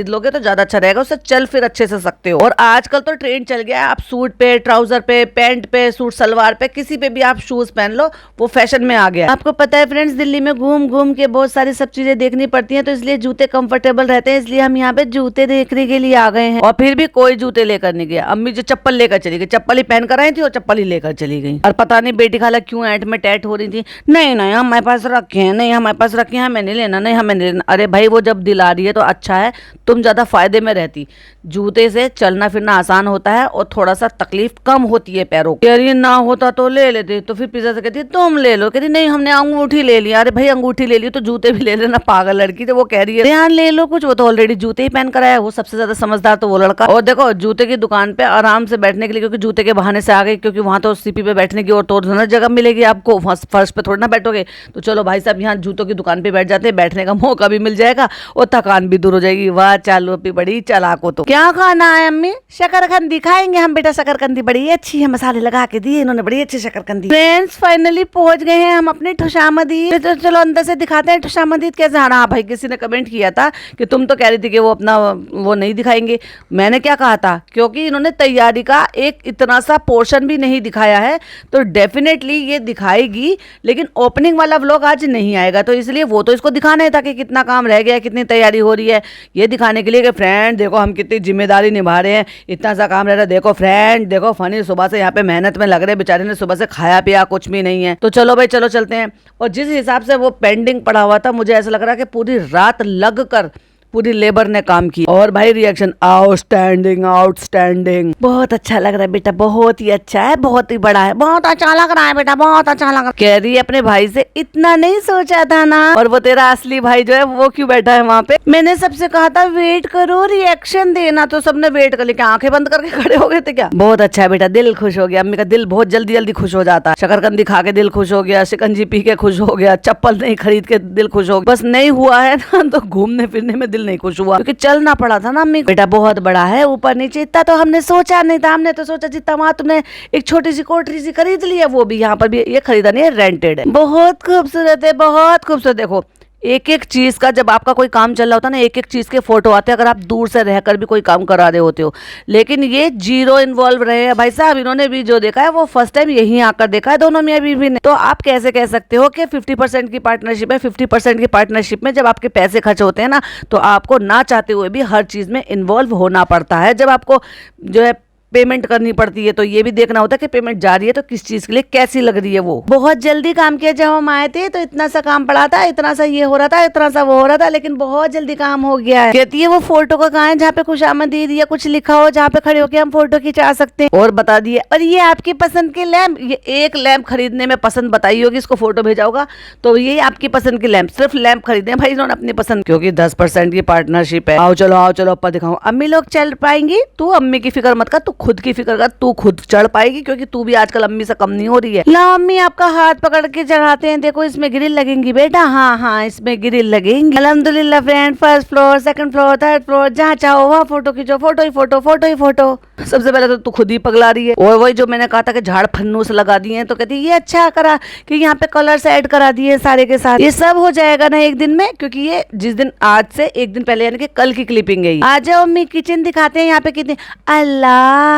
लोगे तो ज्यादा अच्छा रहेगा, उससे चल फिर अच्छे से सकते हो। और आजकल तो ट्रेंड चल गया है, आप सूट पे, ट्राउजर पे, पैंट पे, सूट सलवार पे, किसी पे भी आप शूज पहन लो, वो फैशन में आ गया। आपको पता है फ्रेंड्स, दिल्ली में घूम घूम के बहुत सारी सब चीजें देखनी पड़ती हैं, तो इसलिए जूते कंफर्टेबल रहते हैं, इसलिए हम यहाँ पे जूते देखने के लिए आ गए हैं। और फिर भी कोई जूते लेकर नहीं गया। अम्मी जो चप्पल लेकर चली गई, चप्पल ही पहन कर आई थी और चप्पल ही लेकर चली गई। और पता नहीं बेटी खाला क्यों ऐंठ में टैट हो रही थी, नहीं हमारे पास रखे हैं, हमें नहीं लेना। अरे भाई वो जब दिला रही है तो अच्छा है, तुम ज्यादा फायदे में रहती। जूते से चलना फिरना आसान होता है और थोड़ा सा तकलीफ कम होती है पैरों की। यार ये ना होता तो ले लेते। तो फिर पिज्जा से कहती तुम ले लो, कहती नहीं हमने अंगूठी ले लिया। अरे भाई अंगूठी ले ली तो जूते भी ले लेना, पागल लड़की। तो वो कह रही है यार ले लो कुछ, वो तो ऑलरेडी जूते ही पहन कर आया, वो सबसे ज्यादा समझदार तो वो लड़का। और देखो जूते की दुकान पे आराम से बैठने के लिए, क्योंकि जूते के बहाने से आ गई, क्योंकि वहां तो सीपी पे बैठने की और तो जगह मिलेगी आपको, फर्श पे थोड़ी ना बैठोगे। तो चलो भाई साहब यहाँ जूतों की दुकान पे बैठ जाते हैं, बैठने का मौका भी मिल जाएगा और थकान भी दूर दूर हो जाएगी। वाह चालू अभी बड़ी चालाक हो। तो क्या खाना है अम्मी? शकरकंदी खाएंगे हम बेटा। शकरकंदी बड़ी अच्छी है, मसाले लगा के दिए इन्होंने, बड़ी अच्छी शकरकंदी। फ्रेंड्स फाइनली पहुंच गए हैं हम अपने खुशामदीद। तो चलो अंदर से दिखाते हैं खुशामदीद कैसे। हाँ भाई, किसी ने कमेंट किया था कि तुम तो कह रही थी कि वो अपना वो नहीं दिखाएंगे। मैंने क्या कहा था, क्योंकि इन्होंने तैयारी का एक इतना सा पोर्शन भी नहीं दिखाया है तो डेफिनेटली ये दिखाएगी, लेकिन ओपनिंग वाला व्लॉग आज नहीं आएगा। तो इसलिए वो तो इसको दिखाना ही था कि कितना काम रह गया है, कितनी तैयारी हो रही है, ये दिखाने के लिए कि फ्रेंड देखो हम कितनी जिम्मेदारी निभा रहे हैं, इतना सा काम रह रहा है। देखो फ्रेंड देखो फनी सुबह से यहाँ पे मेहनत में लग रहे, बेचारे ने सुबह से खाया पिया कुछ भी नहीं है। तो चलो भाई चलो चलते हैं। और जिस हिसाब से वो पेंडिंग पड़ा हुआ था, मुझे ऐसा लग रहा है कि पूरी रात लग कर पूरी लेबर ने काम की। और भाई रिएक्शन आउटस्टैंडिंग आउटस्टैंडिंग, बहुत अच्छा लग रहा है बेटा, बहुत ही अच्छा है, बहुत ही बड़ा है, बहुत अच्छा लग रहा है बेटा, बहुत अच्छा लग रहा है। कह रही है अपने भाई से इतना नहीं सोचा था ना। और वो तेरा असली भाई जो है वो क्यों बैठा है वहाँ पे? मैंने सबसे कहा था वेट करो रिएक्शन देना, तो सबने वेट कर लिया, आंखें बंद करके खड़े हो गए थे क्या? बहुत अच्छा है बेटा, दिल खुश हो गया। अम्मी का दिल बहुत जल्दी जल्दी खुश हो जाता है। शकरकंदी खा के दिल खुश हो गया, शिकंजी पी के खुश हो गया, चप्पल नहीं खरीद के दिल खुश हो गया। बस नहीं हुआ है ना तो घूमने फिरने में दिल नहीं खुश हुआ, क्योंकि चलना पड़ा था ना अम्मी। बेटा बहुत बड़ा है, ऊपर नीचे इतना तो हमने सोचा नहीं था। हमने तो सोचा जितना वहां तुमने एक छोटी सी कोठरी सी खरीद ली है, वो भी यहाँ पर भी ये खरीदा नहीं है, रेंटेड है। बहुत खूबसूरत है, बहुत खूबसूरत। देखो एक एक चीज का जब आपका कोई काम चल रहा होता है ना, एक एक चीज के फोटो आते हैं, अगर आप दूर से रहकर भी कोई काम करा रहे होते हो। लेकिन ये जीरो इन्वॉल्व रहे हैं भाई साहब। इन्होंने भी जो देखा है वो फर्स्ट टाइम यहीं आकर देखा है, दोनों मियां बीवी ने। तो आप कैसे कह सकते हो कि 50% की पार्टनरशिप है? 50% की पार्टनरशिप में जब आपके पैसे खर्च होते हैं ना, तो आपको ना चाहते हुए भी हर चीज में इन्वॉल्व होना पड़ता है। जब आपको जो है पेमेंट करनी पड़ती है तो ये भी देखना होता है कि पेमेंट जा रही है तो किस चीज के लिए, कैसी लग रही है वो। बहुत जल्दी काम किया, जब हम आए थे तो इतना सा काम पड़ा था, इतना सा ये हो रहा था, इतना सा वो हो रहा था, लेकिन बहुत जल्दी काम हो गया है। कहती है वो फोटो का कहाँ है जहाँ पे खुशामदीद या कुछ लिखा हो, जहाँ पे खड़े होकर हम फोटो खिंचा सकते हैं। और बता दिए। और ये आपकी पसंद के लैम्प, ये एक लैम्प खरीदने में पसंद बताई होगी, इसको फोटो भेजा होगा तो ये आपकी पसंद की लैम्प, सिर्फ लैम्प खरीदे भाई इन्होंने अपनी पसंद, क्योंकि 10% की पार्टनरशिप है। आओ चलो ऊपर दिखाओ। अम्मी लोग चल पाएंगी, तू अम्मी की फिक्र मत कर, तू खुद की फिक्र कर, तू खुद चढ़ पाएगी, क्योंकि तू भी आजकल अम्मी से कम नहीं हो रही है। ला अम्मी आपका हाथ पकड़ के चढ़ाते हैं, देखो इसमें ग्रिल लगेंगी बेटा। हाँ इसमें ग्रिल लगेंगी। अल्हम्दुलिल्लाह friend, first floor, second floor, third floor, जहाँ चाहो वहाँ फोटो खींचो, फोटो ही फोटो, फोटो ही फोटो। सबसे पहले तो तू खुद ही पगला रही है। और वही जो मैंने कहा था कि झाड़ फन्नूस लगा दिए हैं, तो कहती ये अच्छा करा कि यहाँ पे कलर्स ऐड करा दिए सारे के साथ। ये सब हो जाएगा ना एक दिन में, क्योंकि ये जिस दिन, आज से एक दिन पहले यानी कि कल की क्लिपिंग है। आ जाओ अम्मी, किचन दिखाते हैं यहाँ पे कितनी, अल्लाह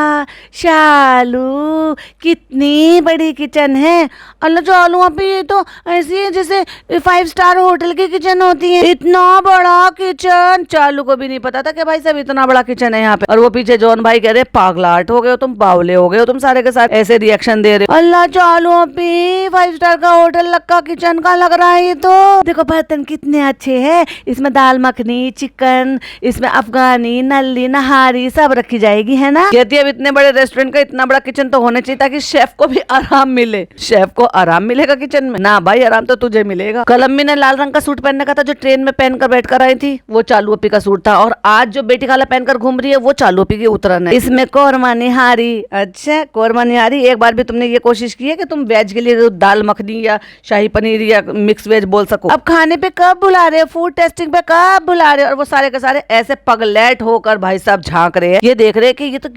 शालू कितनी बड़ी किचन है। अल्लाह चालू अभी ये तो ऐसी है जैसे 5 स्टार होटल की किचन होती है, इतना बड़ा किचन। चालू को भी नहीं पता था कि भाई साहब इतना बड़ा किचन है यहाँ पे। और वो पीछे जॉन भाई कह रहे पागलाट हो गए हो तुम, बावले हो गए हो तुम, सारे के साथ ऐसे रिएक्शन दे रहे हो। अल्लाह चालू अभी 5 स्टार का होटल लक्का किचन का लग रहा है ये तो। देखो बर्तन कितने अच्छे हैं, इसमें दाल मखनी, चिकन, इसमें अफगानी, नल्ली, नहारी सब रखी जाएगी, है ना। कहती है अब इतने बड़े रेस्टोरेंट का इतना बड़ा किचन तो होना चाहिए ताकि शेफ को भी आराम मिले। शेफ को आराम मिलेगा किचन में? ना भाई, आराम तो तुझे मिलेगा। कल अम्मी ने लाल रंग का सूट पहनने का था जो ट्रेन में पहनकर बैठ कर आई थी, वो चालू अपी का सूट था। और आज जो बेटी खाला पहनकर घूम रही है वो चालू अपी की उतरन है। इसमें कौरमा निहारी। अच्छा कौरमा निहारी, एक बार भी तुमने ये कोशिश की है कि तुम वेज के लिए दाल मखनी या शाही पनीर या मिक्स वेज बोल सको? अब खाने पे कब बुला रहे हो, फूड टेस्टिंग पे कब बुला रहे हो? और वो सारे के सारे ऐसे पगलेट होकर भाई साहब झांक रहे हैं, ये देख रहे हैं कि ये तो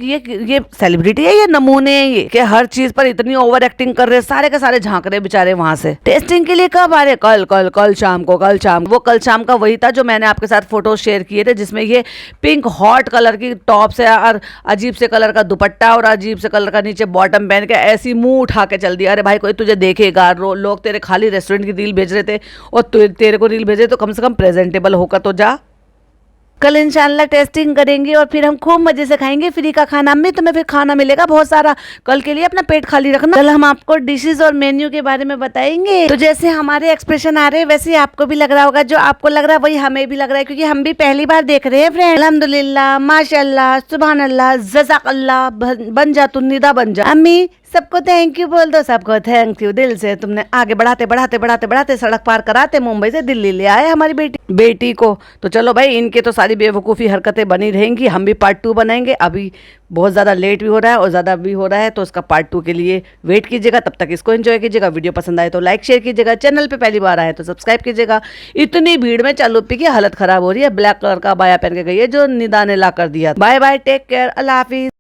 ये सेलिब्रिटी है, ये नमूने है, ये कि हर चीज पर इतनी ओवर एक्टिंग कर रहे हैं, सारे के सारे झांक रहे बेचारे वहां से। टेस्टिंग के लिए कब आ रहे? कल शाम को, कल शाम। वो कल शाम का वही था जो मैंने आपके साथ फोटो शेयर किए थे, जिसमें ये पिंक हॉट कलर की टॉप से और अजीब से कलर का दुपट्टा और अजीब से कलर का नीचे बॉटम पहन के ऐसी मुंह उठा के चल दिया। अरे भाई कोई तुझे देखेगा, लोग तेरे खाली रेस्टोरेंट की रील भेज रहे थे और तेरे को रील भेजे तो कम से कम प्रेजेंटेबल होकर तो जा। कल इंशाल्लाह टेस्टिंग करेंगे और फिर हम खूब मजे से खाएंगे फ्री का खाना में। तुम्हें फिर खाना मिलेगा बहुत सारा, कल के लिए अपना पेट खाली रखना। कल हम आपको डिशेस और मेन्यू के बारे में बताएंगे। तो जैसे हमारे एक्सप्रेशन आ रहे हैं वैसे आपको भी लग रहा होगा, जो आपको लग रहा है वही हमें भी लग रहा है, क्योंकि हम भी पहली बार देख रहे हैं फ्रेंड। अल्हम्दुलिल्लाह, माशाल्लाह, सुभान अल्लाह, जज़ाकल्लाह, बन जा तू निदा बन जा। अम्मी सबको थैंक यू बोल दो, सबको थैंक यू दिल से। तुमने आगे बढ़ाते बढ़ाते बढ़ाते बढ़ाते सड़क पार कराते मुंबई से दिल्ली ले आए हमारी बेटी को। तो चलो भाई, इनके तो सारी बेवकूफ़ी हरकतें बनी रहेंगी। हम भी पार्ट 2 बनाएंगे। अभी बहुत ज़्यादा लेट भी हो रहा है और ज़्यादा भी हो रहा है, तो उसका पार्ट 2 के लिए वेट कीजिएगा। तब तक इसको एंजॉय कीजिएगा। वीडियो पसंद आए तो लाइक शेयर कीजिएगा। चैनल पे पहली बार आए तो सब्सक्राइब कीजिएगा। इतनी भीड़ में चालुप्पी की हालत खराब हो रही है। ब्लैक कलर का बाया पहन के गई है जो निदा ने ला कर दिया। बाय बाय, टेक केयर, अल्लाह हाफिज़।